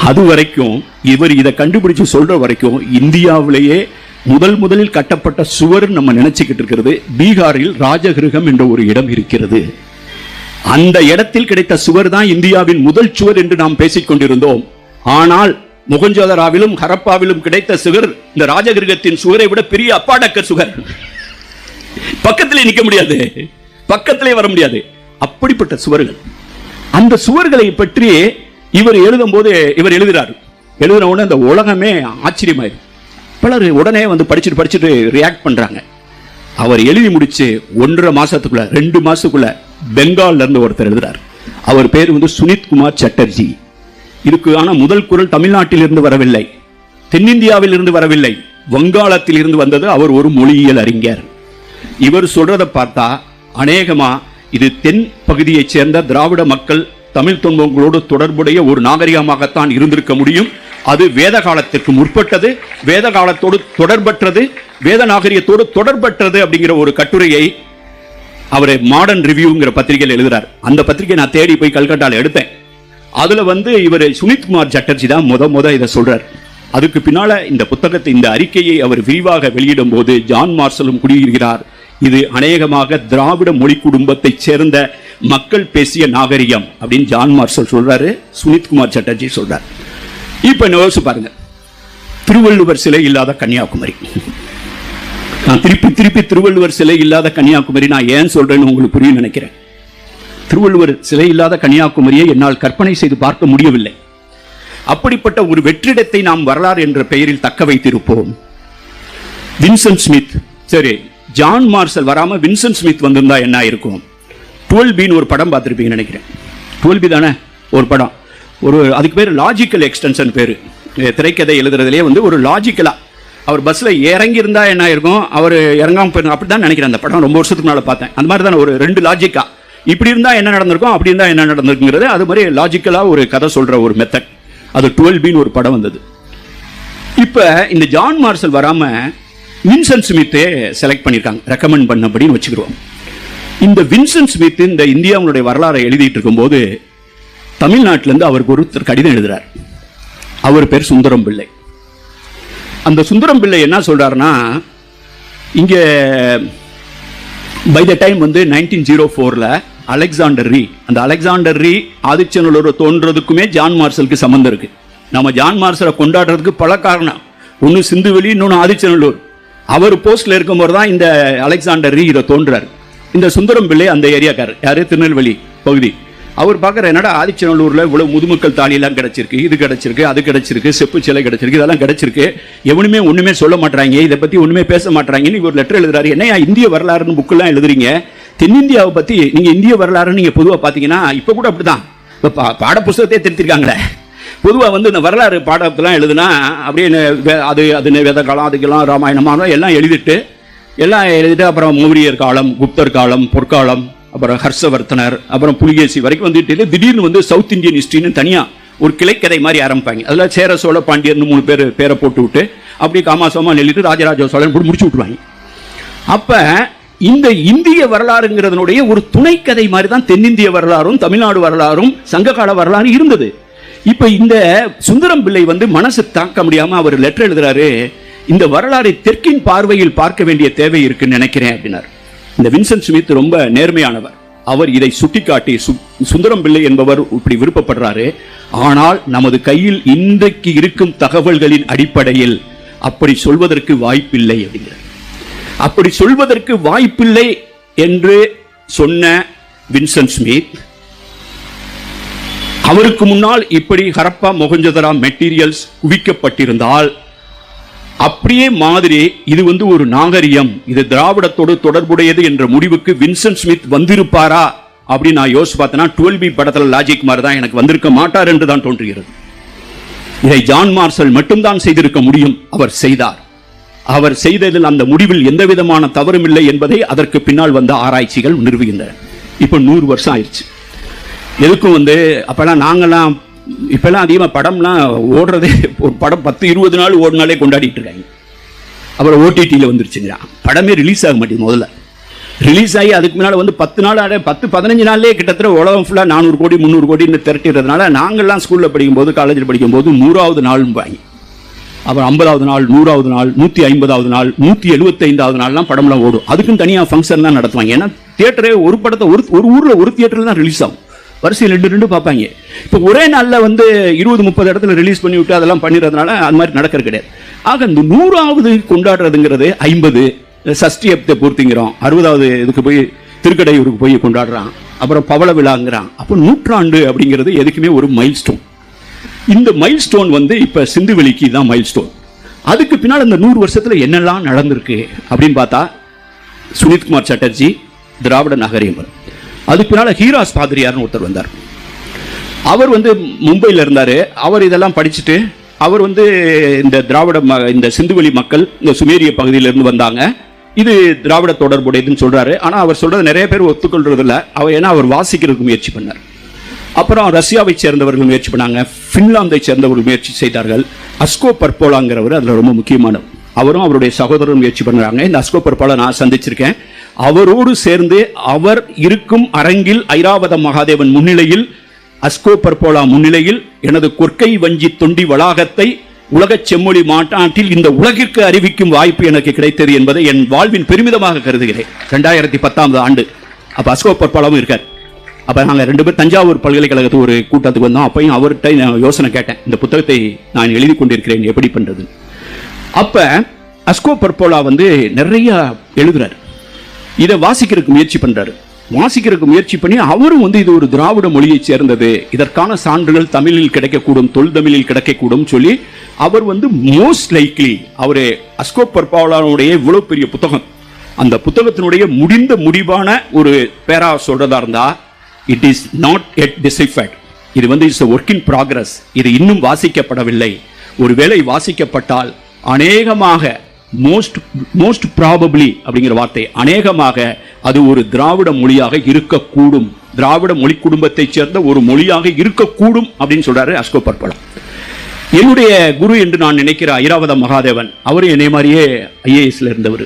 அது வரைக்கும் இவர் இதை கண்டுபிடிச்சு சொல்ற வரைக்கும் இந்தியாவிலேயே முதலில் கட்டப்பட்ட சுவர் நம்ம நினைச்சுக்கிட்டு இருக்கிறது பீகாரில் ராஜகிருகம் என்ற ஒரு இடம் இருக்கிறது. அந்த இடத்தில் கிடைத்த சுவர் தான் இந்தியாவின் முதல் சுவர் என்று நாம் பேசிக் கொண்டிருந்தோம். ஆனால் மொஹஞ்சதாரோவிலும் ஹரப்பாவிலும் கிடைத்த சுவர் இந்த ராஜகிருகத்தின் சுவரை விட பெரிய அப்பாடக்கர் சுவர். பக்கத்திலே நிற்க முடியாது, பக்கத்திலே வர முடியாது. அப்படிப்பட்ட சுவர்கள். அந்த சுவர்களை பற்றி இவர் எழுதும் போது இவர் எழுதுன உடனே அந்த உலகமே ஆச்சரியமாயிரு. பலர் உடனே படிச்சுட்டு ரியாக்ட் பண்றாங்க. அவர் எழுதி முடிச்சு 1.5 மாசத்துக்குள்ள 2 மாசத்துக்குள்ள பெங்கால்ல இருந்து ஒருத்தர் எழுதுறார். அவர் பேர் சுனித் குமார் சட்டர்ஜி. இதுக்கு ஆனா முதல் குரல் தமிழ்நாட்டில் இருந்து வரவில்லை, தென்னிந்தியாவில் இருந்து வரவில்லை, வங்காளத்தில் இருந்து வந்தது. அவர் ஒரு மொழியியல் அறிஞர். இவர் சொல்றதை பார்த்தா அநேகமா இது தென் பகுதியைச் சேர்ந்த திராவிட மக்கள் தமிழ் துன்பங்களோடு தொடர்புடைய ஒரு நாகரிகமாகத்தான் இருந்திருக்க முடியும். அது வேத காலத்திற்கு முற்பட்டது, வேத காலத்தோடு தொடர்பற்றது, வேத நாகரிகத்தோடு தொடர்பற்றது அப்படிங்கிற ஒரு கட்டுரையை அவர் மாடர்ன் ரிவ்யூங்கிற பத்திரிகையில் எழுதுறார். அந்த பத்திரிகை நான் தேடி போய் கல்கட்டால எடுத்தேன். அதுல இவர் சுனித் குமார் சட்டர்ஜி தான் முத இதை சொல்றார். அதுக்கு பின்னால இந்த புத்தகத்தை, இந்த அறிக்கையை அவர் விரிவாக வெளியிடும் போது ஜான் மார்சலும் குடியிருக்கிறார். இது அநேகமாக திராவிட மொழி குடும்பத்தை சேர்ந்த மக்கள் பேசிய நாகரிகம் அப்படின்னு ஜான் மார்சல் சொல்றாரு, சுனித் குமார் சட்டர்ஜி சொல்றார். இப்ப யோசிச்சு பாருங்க, திருவள்ளுவர் சிலை இல்லாத கன்னியாகுமரி. நான் திருப்பி திருவள்ளுவர் சிலை இல்லாத கன்னியாகுமரி நான் ஏன் சொல்றேன்னு உங்களுக்கு புரியும் நினைக்கிறேன். திருவள்ளுவர் சிலை இல்லாத கன்னியாகுமரியை என்னால் கற்பனை செய்து பார்க்க முடியவில்லை. அப்படிப்பட்ட ஒரு வெற்றிடத்தை நாம் வரலாறு என்ற பெயரில் தக்க வைத்திருப்போம். வின்சென்ட் ஸ்மித், சரி ஜான் மார்சல் வராம வின்சென்ட் ஸ்மித் வந்திருந்தா என்ன இருக்கும்? 12B ஒரு படம் பார்த்திருப்பீங்க நினைக்கிறேன். 12B தானே ஒரு படம். அதுக்கு பேர் லாஜிக்கல் எக்ஸ்டென்ஷன் பேரு. திரைக்கதை எழுதுறதுலேயே ஒரு லாஜிக்கலா அவர் பஸ்ல இறங்கி இருந்தா என்ன இருக்கும், அவர் இறங்காம போயிருந்தா, அப்படிதான் நினைக்கிறேன். அந்த படம் ரொம்ப வருஷத்துக்கு முன்னால பார்த்தேன். அந்த மாதிரி தான் ஒரு 2 லாஜிக்கா, இப்படி இருந்தா என்ன நடந்திருக்கும், அப்படி இருந்தா என்ன நடந்திருக்குங்கிறது அது மாதிரி லாஜிக்கலா ஒரு கதை சொல்ற ஒரு மெத்தட். அது 12B ஒரு படம் வந்தது. இப்ப இந்த ஜான் மார்சல் வராம வின்சென்ட் ஸ்மித்தே செலக்ட் பண்ணிருக்காங்க, ரெக்கமெண்ட் பண்ணபடின்னு வச்சுக்கிறோம். இந்த வின்சென்ட் ஸ்மித் இந்த இந்தியாவுடைய வரலாறை எழுதிட்டு இருக்கும்போது தமிழ்நாட்டிலிருந்து அவருக்கு ஒருத்தர் கடிதம் எழுதுறார். அவர் பேர் சுந்தரம் பிள்ளை. அந்த சுந்தரம் பிள்ளை என்ன சொல்றாருன்னா, இங்க பை த டைம் 1904ல அலெக்சாண்டர் ரீ, அந்த அலெக்சாண்டர் ரீ ஆதிச்சநல்லூர் தோன்றதுக்குமே ஜான் மார்சலுக்கு சம்பந்தம் இருக்கு. நம்ம ஜான் மார்சலை கொண்டாடுறதுக்கு பல காரணம். ஒன்று சிந்துவெளி, இன்னொன்று ஆதிச்சநல்லூர். அவர் போஸ்ட்ல இருக்கும்போது தான் இந்த அலெக்சாண்டர் ரீ இதை தோன்றார். இந்த சுந்தரம் பிள்ளை அந்த ஏரியாக்காரர், யாரு, திருநெல்வேலி பகுதி. அவர் பார்க்குற என்னடா ஆதிச்சநல்லூர்ல இவ்வளவு முதுமக்கள் தாலியெல்லாம் கிடைச்சிருக்கு, இது கிடைச்சிருக்கு, அது கிடைச்சிருக்கு, செப்பு சிலை கிடைச்சிருக்கு, இதெல்லாம் கிடைச்சிருக்கு, எவனுமே ஒண்ணுமே சொல்ல மாட்டாங்க, இதை பத்தி ஒண்ணுமே பேச மாட்டாங்கன்னு இவர் லெட்டர் எழுதுறாரு. என்னையா இந்திய வரலாறுன்னு புக்கெல்லாம் எழுதுறீங்க, தென்னிந்தியாவை பத்தி நீங்க இந்திய வரலாறுன்னு நீங்க பொதுவாக பார்த்தீங்கன்னா இப்போ கூட அப்படிதான், இப்போ பாட புஸ்தகத்தையே திருத்திருக்காங்களே. பொதுவாக இந்த வரலாறு பாடத்தெல்லாம் எழுதுனா அப்படியே அது வேத காலம், அதுக்கெல்லாம் ராமாயணமாக எல்லாம் எழுதிட்டு அப்புறம் மௌரியர் காலம், குப்தர் காலம், பொற்காலம், அப்புறம் ஹர்ஷவர்த்தனர், அப்புறம் புலிகேசி வரைக்கும் வந்துட்டு திடீர்னு சவுத் இந்தியன் ஹிஸ்டரின்னு தனியாக ஒரு கிளைக்கதை மாதிரி ஆரம்பிப்பாங்க. அதில் சேர சோழ பாண்டியர்னு 3 பேரை போட்டு விட்டு அப்படியே காமாசமாக நெல்லிட்டு ராஜராஜ சோழன் போட்டு முடிச்சு விட்டுருவாங்க. அப்போ இந்த இந்திய வரலாறுங்கிறதனுடைய ஒரு துணை கதை மாதிரி தான் தென்னிந்திய வரலாறும் தமிழ்நாடு வரலாறும் சங்ககால வரலாறு இருந்தது. இப்ப இந்த சுந்தரம் பிள்ளை வந்து மனசு தாக்க முடியாம அவர் லெட்டர் எழுதுறாரு, இந்த வரலாறை தெற்கின் பார்வையில் பார்க்க வேண்டிய தேவை இருக்குன்னு நினைக்கிறேன் அப்படின்னார். இந்த வின்சென்ட் ஸ்மித் ரொம்ப நேர்மையானவர். அவர் இதை சுட்டிக்காட்டி, சுந்தரம் பிள்ளை என்பவர் இப்படி விருப்பப்படுறாரு, ஆனால் நமது கையில் இன்றைக்கு இருக்கும் தகவல்களின் அடிப்படையில் அப்படி சொல்வதற்கு வாய்ப்பில்லை அப்படிங்கிறார். அப்படி சொல்வதற்கு வாய்ப்பில்லை என்று சொன்ன வின்சென்ட் ஸ்மித், அவருக்கு முன்னால் இப்படி ஹரப்பா மொஹஞ்சதரா மெட்டீரியல்ஸ் குவிக்கப்பட்டிருந்தால் அப்படியே மாதிரி இது வந்து ஒரு நாகரிகம், இது திராவிடத்தோடு தொடர்புடையது என்ற முடிவுக்கு வின்சென்ட் ஸ்மித் வந்திருப்பாரா அப்படின்னு நான் யோசிச்சு பார்த்தேன்னா 12B படத்தில் லாஜிக் மாதிரி தான் எனக்கு வந்திருக்க மாட்டார் என்று தான் தோன்றுகிறது. இதை ஜான் மார்ஷல் மட்டும்தான் செய்திருக்க முடியும். அவர் செய்தார். அவர் செய்ததில் அந்த முடிவில் எந்த விதமான தவறும் இல்லை என்பதை அதற்கு பின்னால் வந்த ஆராய்ச்சிகள் நிறுவுகின்றன. இப்போ 100 வருஷம் ஆயிடுச்சு. எதுக்கும் வந்து அப்பெல்லாம் நாங்கெல்லாம் இப்பெல்லாம் அதிகமாக படம்லாம் ஓடுறதே, ஒரு படம் 10-20 நாள் ஓடினாலே கொண்டாடிட்டு இருக்காங்க. அப்புறம் ஓடிடியில் வந்துருச்சுங்க, படமே ரிலீஸ் ஆக மாட்டேங்குது. முதல்ல ரிலீஸ் ஆகி அதுக்கு முன்னால் வந்து 10 நாள் 10-15 நாள்லேயே கிட்டத்தட்ட உலகம் ஃபுல்லாக 400 கோடி 300 கோடின்னு திரட்டிடுறதுனால நாங்கள்லாம் ஸ்கூலில் படிக்கும்போது காலேஜில் படிக்கும்போது 100வது நாள் வாங்கி, அப்புறம் 50வது நாள் 100வது நாள் 150வது நாள் 175வது நாள்லாம் படம்லாம் ஓடும். அதுக்கும் தனியாக ஃபங்க்ஷன்லாம் நடத்துவாங்க. ஏன்னா தியேட்டரே ஒரு படத்தை ஒரு ஊரில் ஒரு தியேட்டரில் தான் ரிலீஸ் ஆகும், வரிசையில் 2 பார்ப்பாங்க. இப்போ ஒரே நாளில் வந்து 20-30 இடத்துல ரிலீஸ் பண்ணி விட்டு அதெல்லாம் பண்ணிடுறதுனால அது மாதிரி நடக்கிறது கிடையாது. ஆக இந்த 100வது கொண்டாடுறதுங்கிறது 50 சஷ்டியத்தை பூர்த்திங்கிறோம், 60வது இதுக்கு போய் திருக்கடையூருக்கு போய் கொண்டாடுறான், அப்புறம் பவள விழாங்கிறான். அப்போ 100ஆண்டு அப்படிங்கிறது எதுக்குமே ஒரு மைல் ஸ்டோன். இந்த மைல் ஸ்டோன் வந்து இப்போ சிந்துவெளிக்கு தான் மைல் ஸ்டோன். அதுக்கு பின்னால் இந்த 100 வருஷத்தில் என்னெல்லாம் நடந்திருக்கு அப்படின்னு பார்த்தா, சுனித்குமார் சட்டர்ஜி திராவிட நாகரிகம். அதுக்கு பின்னால் ஹீராஸ் பாதிரியார்னு ஒருத்தர் வந்தார். அவர் வந்து மும்பையில் இருந்தார். அவர் இதெல்லாம் படிச்சுட்டு அவர் வந்து இந்த இந்த சிந்துவெளி மக்கள் இந்த சுமேரிய பகுதியிலிருந்து வந்தாங்க, இது திராவிட தொடர்புடையதுன்னு சொல்றாரு. ஆனால் அவர் சொல்றது நிறைய பேர் ஒத்துக்கொள்றதில்ல. அவர் வாசிக்கிறதுக்கு முயற்சி பண்ணார். அப்புறம் ரஷ்யாவை சேர்ந்தவர்கள் முயற்சி பண்ணாங்க, பின்லாந்தை சேர்ந்தவர்கள் முயற்சி செய்தார்கள். அஸ்கோ பர்போலாங்கிறவர் அதில் ரொம்ப முக்கியமானவர். அவரும் அவருடைய சகோதரரும் முயற்சி பண்ணுறாங்க. இந்த அஸ்கோ பர்போலா நான் சந்திச்சிருக்கேன். அவரோடு சேர்ந்து அவர் இருக்கும் அரங்கில் ஐராவத மகாதேவன் முன்னிலையில், அஸ்கோ பர்போலா முன்னிலையில் எனது கொற்கை வஞ்சி தொண்டி வளாகத்தை உலக செம்மொழி மாநாட்டில் இந்த உலகிற்கு அறிவிக்கும் வாய்ப்பு எனக்கு கிடைத்தது என்பதை என் வாழ்வின் பெருமிதமாக கருதுகிறேன். 2010ஆம் ஆண்டு அப்போ அஸ்கோ பர்போலாவும் இருக்கார். அப்போ நாங்கள் 2 பேர் தஞ்சாவூர் பல்கலைக்கழகத்துக்கு ஒரு கூட்டத்துக்கு வந்தோம். அப்பையும் அவர்கிட்ட நான் யோசனை கேட்டேன், இந்த புத்தகத்தை நான் எழுதி கொண்டிருக்கிறேன், எப்படி பண்ணுறது. அப்போ அஸ்கோ பர்போலா வந்து நிறைய எழுதுறாரு, இதை வாசிக்கிறதுக்கு முயற்சி பண்றாரு. வாசிக்கிறதுக்கு முயற்சி பண்ணி அவரும் வந்து இது ஒரு திராவிட மொழியை சேர்ந்தது, இதற்கான சான்றுகள் தமிழில் கிடைக்கக்கூடும், தொல் தமிழில் கிடைக்கக்கூடும் சொல்லி அவர் வந்து மோஸ்ட் லைக்லி அவர் அஸ்கோ பர்போலாவுடைய இவ்வளவு பெரிய புத்தகம், அந்த புத்தகத்தினுடைய முடிவான ஒரு பேரா சொல்றதா இருந்தா, இட் இஸ் நாட் எட் டிசைஃபைட், இது வந்து இட்ஸ் ஒர்க் இன் ப்ராக்ரஸ், இது இன்னும் வாசிக்கப்படவில்லை. ஒருவேளை வாசிக்கப்பட்டால் அநேகமாக மோஸ்ட் ப்ராபபிளி அப்படிங்கிற வார்த்தை, அநேகமாக அது ஒரு திராவிட மொழியாக இருக்கக்கூடும், திராவிட மொழி குடும்பத்தைச் சேர்ந்த ஒரு மொழியாக இருக்கக்கூடும் அப்படின்னு சொல்றாரு அஸ்கோ பர்போலா. என்னுடைய குரு என்று நான் நினைக்கிற ஐராவத மகாதேவன், அவர் என்னை மாதிரியே ஐஏஎஸ்ல இருந்தவர்.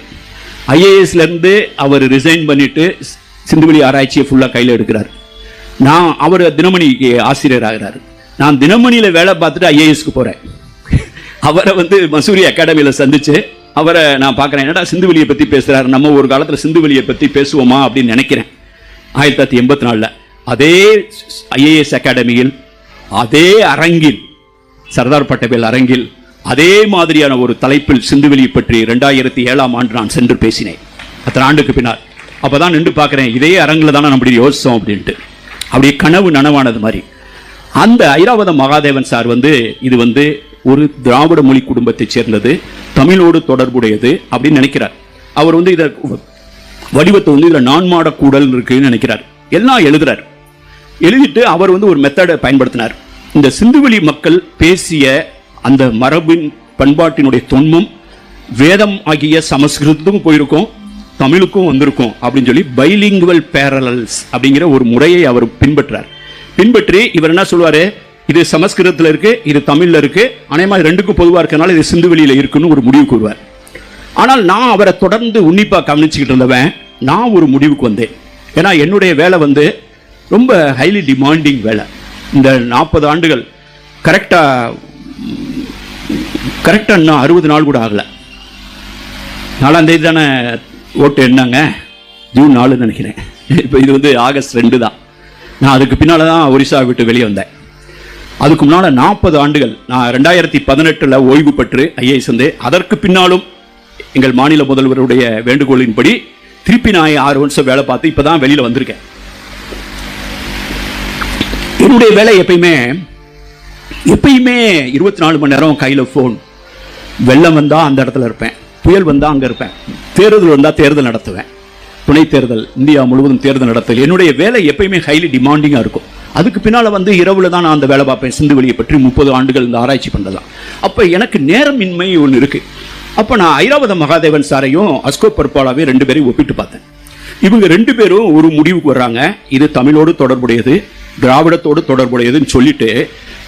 ஐஏஎஸ்ல இருந்து அவர் ரிசைன் பண்ணிட்டு சிந்துவெளி ஆராய்ச்சியை ஃபுல்லாக கையில் எடுக்கிறார். அவர் தினமணிக்கு ஆசிரியர் ஆகிறார். நான் தினமணியில் வேலை பார்த்துட்டு ஐஏஎஸ்க்கு போகிறேன். அவரை வந்து மசூரி அகாடமியில் சந்திச்சு அவரை நான் பார்க்குறேன், என்னடா சிந்துவெளியை பற்றி பேசுகிறார், நம்ம ஒரு காலத்தில் சிந்துவெளியை பற்றி பேசுவோமா அப்படின்னு நினைக்கிறேன். 1984 அதே ஐஏஎஸ் அகாடமியில், அதே அரங்கில், சர்தார் பட்டேல் அரங்கில், அதே மாதிரியான ஒரு தலைப்பில் சிந்துவெளியை பற்றி 2007ஆம் ஆண்டு நான் சென்று பேசினேன். அத்தனை ஆண்டுக்கு பின்னால் அப்போதான் நின்று பார்க்குறேன், இதே அரங்கில் தானே நம்ம யோசித்தோம் அப்படின்ட்டு. அப்படியே கனவு நனவானது மாதிரி. அந்த ஐராவத மகாதேவன் சார் வந்து இது வந்து ஒரு திராவிட மொழி குடும்பத்தை சேர்ந்தது, தமிழோடு தொடர்புடையது அப்படின்னு நினைக்கிறார். அவர் வந்து இதை வடிவத்தை வந்து இதில் நான்மாட கூடல் இருக்குன்னு நினைக்கிறார். எல்லாம் எழுதுறார். எழுதிட்டு அவர் வந்து ஒரு மெத்தடை பயன்படுத்தினார். இந்த சிந்துவெளி மக்கள் பேசிய அந்த மரபின் பண்பாட்டினுடைய தொன்மம் வேதம் ஆகிய சமஸ்கிருதத்துக்கும் போயிருக்கும், தமிழுக்கும் வந்திருக்கும் அப்படின்னு சொல்லி பைலிங்குவல் பேரலல்ஸ் அப்படிங்கிற ஒரு முறையை அவர் பின்பற்றி இவர் என்ன சொல்வாரு, இது சமஸ்கிருதத்தில் இருக்கு, இது தமிழ்ல இருக்கு, அநேகமாக 2க்கும் பொதுவாக இருக்கனால இது சிந்துவெளியில் இருக்குன்னு ஒரு முடிவு கூறுவார். ஆனால் நான் அவரை தொடர்ந்து உன்னிப்பாக கவனிச்சுக்கிட்டு இருந்தவன், நான் ஒரு முடிவுக்கு வந்தேன். ஏன்னா என்னுடைய வேலை வந்து ரொம்ப ஹைலி டிமாண்டிங் வேலை. இந்த 40 ஆண்டுகள் கரெக்டாக இன்னும் 60 நாள் கூட ஆகலை. 4ஆம் தேதி தானே ஓட்டு என்னாங்க, ஜூன் 4 நினைக்கிறேன். இப்போ இது வந்து ஆகஸ்ட் 2 தான். நான் அதுக்கு பின்னால் தான் ஒரிசா விட்டு வெளியே வந்தேன். அதுக்கு முன்னால் 40 ஆண்டுகள் நான் 2018 ஓய்வு பெற்று ஐஏஎஸ் வந்து, அதற்கு பின்னாலும் எங்கள் மாநில முதல்வருடைய வேண்டுகோளின்படி திருப்பி நான் 6 வருஷம் வேலை பார்த்து இப்போ தான் வெளியில் வந்திருக்கேன். என்னுடைய வேலை எப்பயுமே 24 மணி நேரம் கையில் ஃபோன். வெள்ளம் வந்தால் அந்த இடத்துல இருப்பேன், புயல் வந்தால் அங்கே இருப்பேன், தேர்தல் வந்தால் தேர்தல் நடத்துவேன், துணை தேர்தல், இந்தியா முழுவதும் தேர்தல் நடத்தல். என்னுடைய வேலை எப்பயுமே ஹைலி டிமாண்டிங்காக இருக்கும். அதுக்கு பின்னால் வந்து இரவில் தான் நான் அந்த வேலை பார்ப்பேன். சிந்துவெளியை பற்றி 30 ஆண்டுகள் இந்த ஆராய்ச்சி பண்ணுறதான். அப்போ எனக்கு நேரமின்மை ஒன்று இருக்குது. அப்போ நான் ஐராவத மகாதேவன் சாரையும் அஸ்கோ பர்பாலாவையும் 2 பேரையும் ஒப்பிட்டு பார்த்தேன். இவங்க 2 பேரும் ஒரு முடிவுக்கு வர்றாங்க, இது தமிழோடு தொடர்புடையது, திராவிடத்தோடு தொடர்புடையதுன்னு சொல்லிட்டு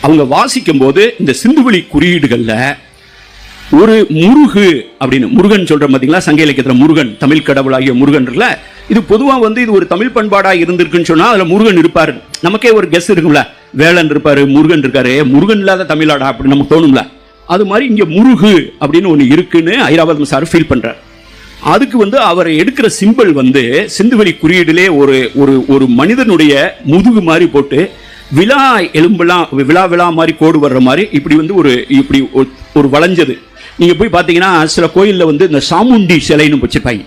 அவங்க வாசிக்கும் போது இந்த சிந்துவெளி குறியீடுகளில் ஒரு முருகு அப்படின்னு முருகன் சொல்ற பார்த்தீங்களா, சங்க இலக்கியத்தில் முருகன், தமிழ் கடவுளாகிய முருகன் இருக்குல்ல, இது பொதுவாக வந்து இது ஒரு தமிழ் பண்பாடாக இருந்திருக்குன்னு சொன்னால் அதில் முருகன் இருப்பார். நமக்கே ஒரு கெஸ் இருக்கும்ல, வேலன் இருப்பார், முருகன் இருக்காரு, முருகன் இல்லாத தமிழாடா அப்படின்னு நமக்கு தோணும்ல. அது மாதிரி இங்கே முருகு அப்படின்னு ஒன்று இருக்குன்னு ஐராவதம் சார் ஃபீல் பண்ணுறார். அதுக்கு வந்து அவர் எடுக்கிற சிம்பிள் வந்து சிந்துவெளி குறியீடிலே ஒரு மனிதனுடைய முதுகு மாதிரி போட்டு விழா எலும்பெல்லாம் விழா மாதிரி கோடு வர்ற மாதிரி இப்படி வந்து இப்படி ஒரு வளைஞ்சது. நீங்கள் போய் பார்த்தீங்கன்னா சில கோயிலில் வந்து இந்த சாமுண்டி சிலைன்னு வச்சுருப்பாங்க,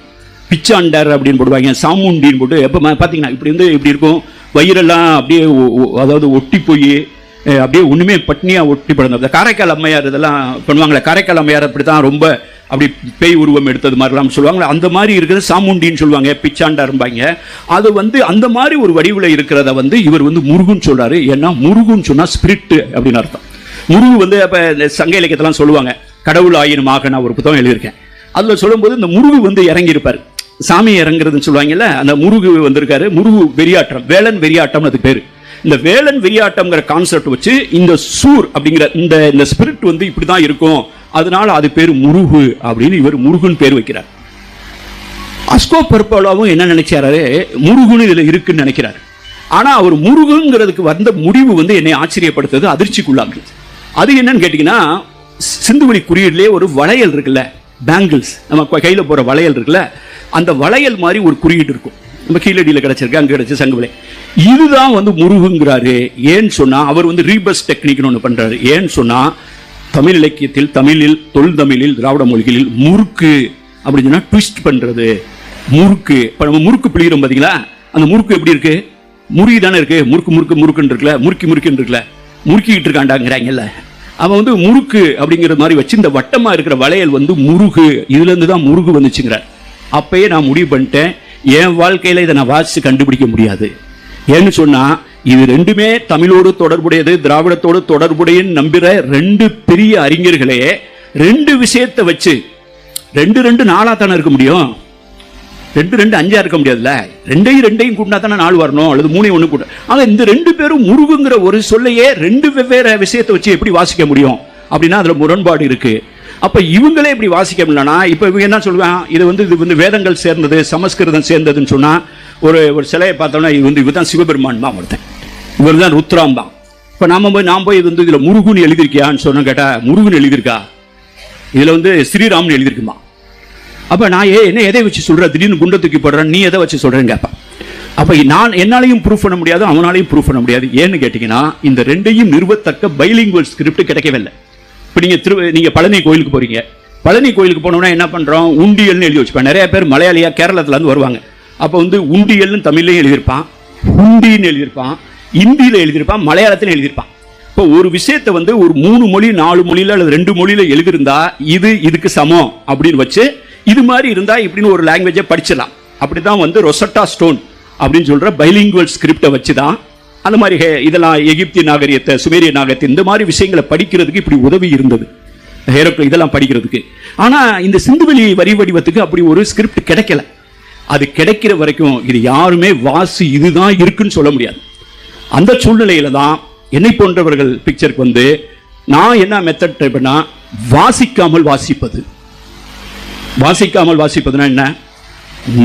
பிச்சாண்டர் அப்படின்னு போடுவாங்க, சாமுண்டின்னு போட்டு எப்போ பார்த்தீங்கன்னா இப்படி வந்து இப்படி இருக்கும், வயிறெல்லாம் அப்படியே அதாவது ஒட்டி போய் அப்படியே ஒன்றுமே பட்னியாக ஒட்டி படுந்த காரைக்கால் அம்மையார் இதெல்லாம் பண்ணுவாங்களே, காரைக்கால் அம்மையார் அப்படி தான் ரொம்ப அப்படி பேய் உருவம் எடுத்தது மாதிரிலாம் சொல்லுவாங்களே, அந்த மாதிரி இருக்கிறது சாமுண்டின்னு சொல்லுவாங்க, பிச்சாண்டாரும்பாங்க. அது வந்து அந்த மாதிரி ஒரு வடிவில் இருக்கிறத வந்து இவர் வந்து முருகுன்னு சொல்கிறாரு. ஏன்னா முருகுன்னு சொன்னால் ஸ்பிரிட்டு அப்படின்னு அர்த்தம். முருகு வந்து அப்போ சங்க இலக்கியத்தெல்லாம் சொல்லுவாங்க, கடவுள் ஆயினுமாக நான் ஒரு புத்தகம் எழுதியிருக்கேன். அதில் சொல்லும்போது இந்த முருகு வந்து இறங்கியிருப்பார், சாமி இறங்குறதுன்னு சொல்லுவாங்கல்ல, அந்த முருகு வந்திருக்காரு. முருகு வெறியாட்டம், வேலன் வெறியாட்டம் அதுக்கு பேர். இந்த வேலன் வெறியாட்டம்ங்கிற கான்செப்ட் வச்சு இந்த சூர் அப்படிங்கிற இந்த ஸ்பிரிட் வந்து இப்படி தான் இருக்கும், அதனால அது பேர் முருகு அப்படின்னு இவர் முருகன் பேர் வைக்கிறார். அஸ்கோ பர்பாலாவும் என்ன நினைச்சாரு, முருகுன்னு இதில் இருக்குன்னு நினைக்கிறார். ஆனால் அவர் முருகுங்கிறதுக்கு வந்த முடிவு வந்து என்னை ஆச்சரியப்படுத்துறது, அதிர்ச்சிக்குள்ளாகுது. அது என்னன்னு கேட்டிங்கன்னா, சிந்துவெளி குறியீடுலேயே ஒரு வளையல் இருக்குல்ல, பேங்கிள்ஸ், நம்ம கையில் போகிற வளையல் இருக்குல்ல, அந்த வளையல் மாதிரி ஒரு குறியீடு இருக்கும். நம்ம கீழடியில் கிடச்சிருக்கு, அங்கே கிடச்சி சங்குவலை. இதுதான் வந்து முருகுங்கிறாரு. ஏன்னு சொன்னால் அவர் வந்து ரீபஸ் டெக்னிக்னு ஒன்று பண்ணுறாரு. ஏன்னு சொன்னால் தமிழ் இலக்கியத்தில், தமிழில், தொல்தமிழில், திராவிட மொழிகளில் முறுக்கு அப்படின்னு சொன்னால் ட்விஸ்ட் பண்ணுறது, முறுக்கு. இப்போ நம்ம முறுக்கு பிழிகிறோம் பார்த்தீங்களா, அந்த முறுக்கு எப்படி இருக்கு, முறுகி தானே இருக்கு, முறுக்குன்னு இருக்குல்ல, முறுக்கின்னு இருக்குல்ல, முறுக்கிக்கிட்டு இருக்காண்டாங்கிறாங்கல்ல. அவன் வந்து முறுக்கு அப்படிங்கிற மாதிரி வச்சு இந்த வட்டமாக இருக்கிற வளையல் வந்து முருகு, இதுலேருந்து தான் முருகு வந்துச்சுங்கிறார். அப்பயே நான் முடிவு பண்ணிட்டேன், என் வாழ்க்கையில் இதை நான் வாசித்து கண்டுபிடிக்க முடியாது. ஏன்னு சொன்னால் இது ரெண்டுமே தமிழோடு தொடர்புடையது, திராவிடத்தோடு தொடர்புடையன்னு நம்புகிற 2 பெரிய அறிஞர்களே 2 விஷயத்தை வச்சு 2 4 தானே இருக்க முடியும், 2 5 இருக்க முடியாதுல்ல, 2 கூட்டினா தானே 4 வரணும், அல்லது 3 1 கூட்ட. ஆனால் இந்த 2 பேரும் முருகுங்கிற ஒரு சொல்லையே 2 வெவ்வேறு விஷயத்தை வச்சு எப்படி வாசிக்க முடியும் அப்படின்னா அதில் முரண்பாடு இருக்கு. அப்போ இவங்களே இப்படி வாசிக்க முடியலன்னா இப்போ இவங்க என்ன சொல்லுவாங்க, இது வந்து வேதங்கள் சேர்ந்தது, சமஸ்கிருதம் சேர்ந்ததுன்னு சொன்னால் ஒரு சிலையை பார்த்தோம்னா இவர் தான் சிவபெருமான் தான் ஒருத்தன், இவர் தான் ருத்ராம் தான். இப்போ நான் போய் இது வந்து இதில் முருகுன்னு எழுதியிருக்கியான்னு சொன்ன கேட்டால், முருகுன்னு எழுதியிருக்கா, இதில் வந்து ஸ்ரீராம்னு எழுதியிருக்குமா. அப்போ நான் என்ன எதை வச்சு சொல்கிறேன், திடீர்னு குண்டை தூக்கி போடுறேன், நீ எதை வச்சு சொல்கிறேன்னு கேட்பேன். அப்போ நான் என்னாலையும் ப்ரூஃப் பண்ண முடியாது, அவனாலையும் ப்ரூஃப் பண்ண முடியாது. ஏன்னு கேட்டிங்கன்னா இந்த 2ஐயும் நிறுவத்தக்க பைலிங்குவல் ஸ்கிரிப்ட் கிடைக்கவே இல்லை. இப்போ நீங்கள் பழனி கோயிலுக்கு போகிறீங்க, பழனி கோயிலுக்கு போனோம்னா என்ன பண்ணுறோம், உண்டியல்னு எழுதி வச்சுப்பேன். நிறைய பேர் மலையாளியாக கேரளத்துலேருந்து வருவாங்க. அப்போ வந்து உண்டியல்னு தமிழ்லையும் எழுதியிருப்பான், ஹுண்டின்னு எழுதியிருப்பான், இந்தியில் எழுதியிருப்பான், மலையாளத்தில் எழுதியிருப்பான். இப்போ ஒரு விஷயத்தை வந்து ஒரு 3 மொழி 4 மொழியில் அல்லது 2 மொழியில் எழுதியிருந்தா இதுக்கு சமம் அப்படின்னு வச்சு, இது மாதிரி இருந்தால் இப்படின்னு ஒரு லாங்குவேஜை படிச்சிடலாம். அப்படி தான் வந்து ரொசட்டா ஸ்டோன் அப்படின்னு சொல்கிற பைலிங்குவல் ஸ்கிரிப்டை வச்சு தான் அந்த மாதிரி இதெல்லாம் எகிப்திய நாகரிகத்தை, சுமேரிய நாகரிகத்தை, இந்த மாதிரி விஷயங்களை படிக்கிறதுக்கு இப்படி உதவி இருந்தது, இதெல்லாம் படிக்கிறதுக்கு. ஆனால் இந்த சிந்துவெளி வரி வடிவத்துக்கு அப்படி ஒரு ஸ்கிரிப்ட் கிடைக்கல. அது கிடைக்கிற வரைக்கும் இது யாருமே வாசி இதுதான் இருக்குன்னு சொல்ல முடியாது. அந்த சூழ்நிலையில தான் என்னை போன்றவர்கள் பிக்சருக்கு வந்து நான் என்ன மெத்தட் ட்ரை பண்ணா, வாசிக்காமல் வாசிப்பது. வாசிக்காமல் வாசிப்பதுன்னா என்ன,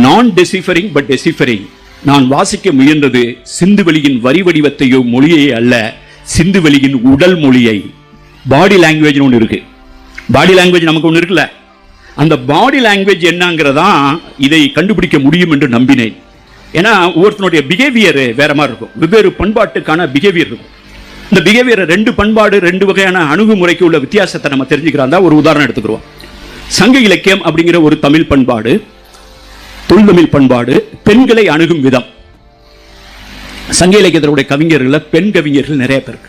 நான் டெசிஃபரிங் பட் டெசிஃபரிங். நான் வாசிக்க முயன்றது சிந்துவெளியின் வரி வடிவத்தையோ மொழியை அல்ல, சிந்துவெளியின் உடல் மொழியை. பாடி லாங்குவேஜ் ஒன்று இருக்கு. பாடி லாங்குவேஜ் நமக்கு ஒன்று இருக்குல்ல, அந்த பாடி லாங்குவேஜ் என்னங்கிறதா இதை கண்டுபிடிக்க முடியும் என்று நம்பினேன். ஏன்னா ஒவ்வொருத்தனுடைய பிஹேவியர் வேற மாதிரி இருக்கும், வெவ்வேறு பண்பாட்டுக்கான பிஹேவியர் இருக்கும். இந்த பிஹேவியர் ரெண்டு பண்பாடு, ரெண்டு வகையான அணுகுமுறைக்கு உள்ள வித்தியாசத்தை நம்ம தெரிஞ்சுக்கிறதா ஒரு உதாரணம் எடுத்துக்கிறோம். சங்க இலக்கியம் அப்படிங்கிற ஒரு தமிழ் பண்பாடு, தொல்தமிழ் பண்பாடு, பெண்களை அணுகும் விதம். சங்க இலக்கியத்தினுடைய கவிஞர்கள் பெண் கவிஞர்கள் நிறைய பேர்.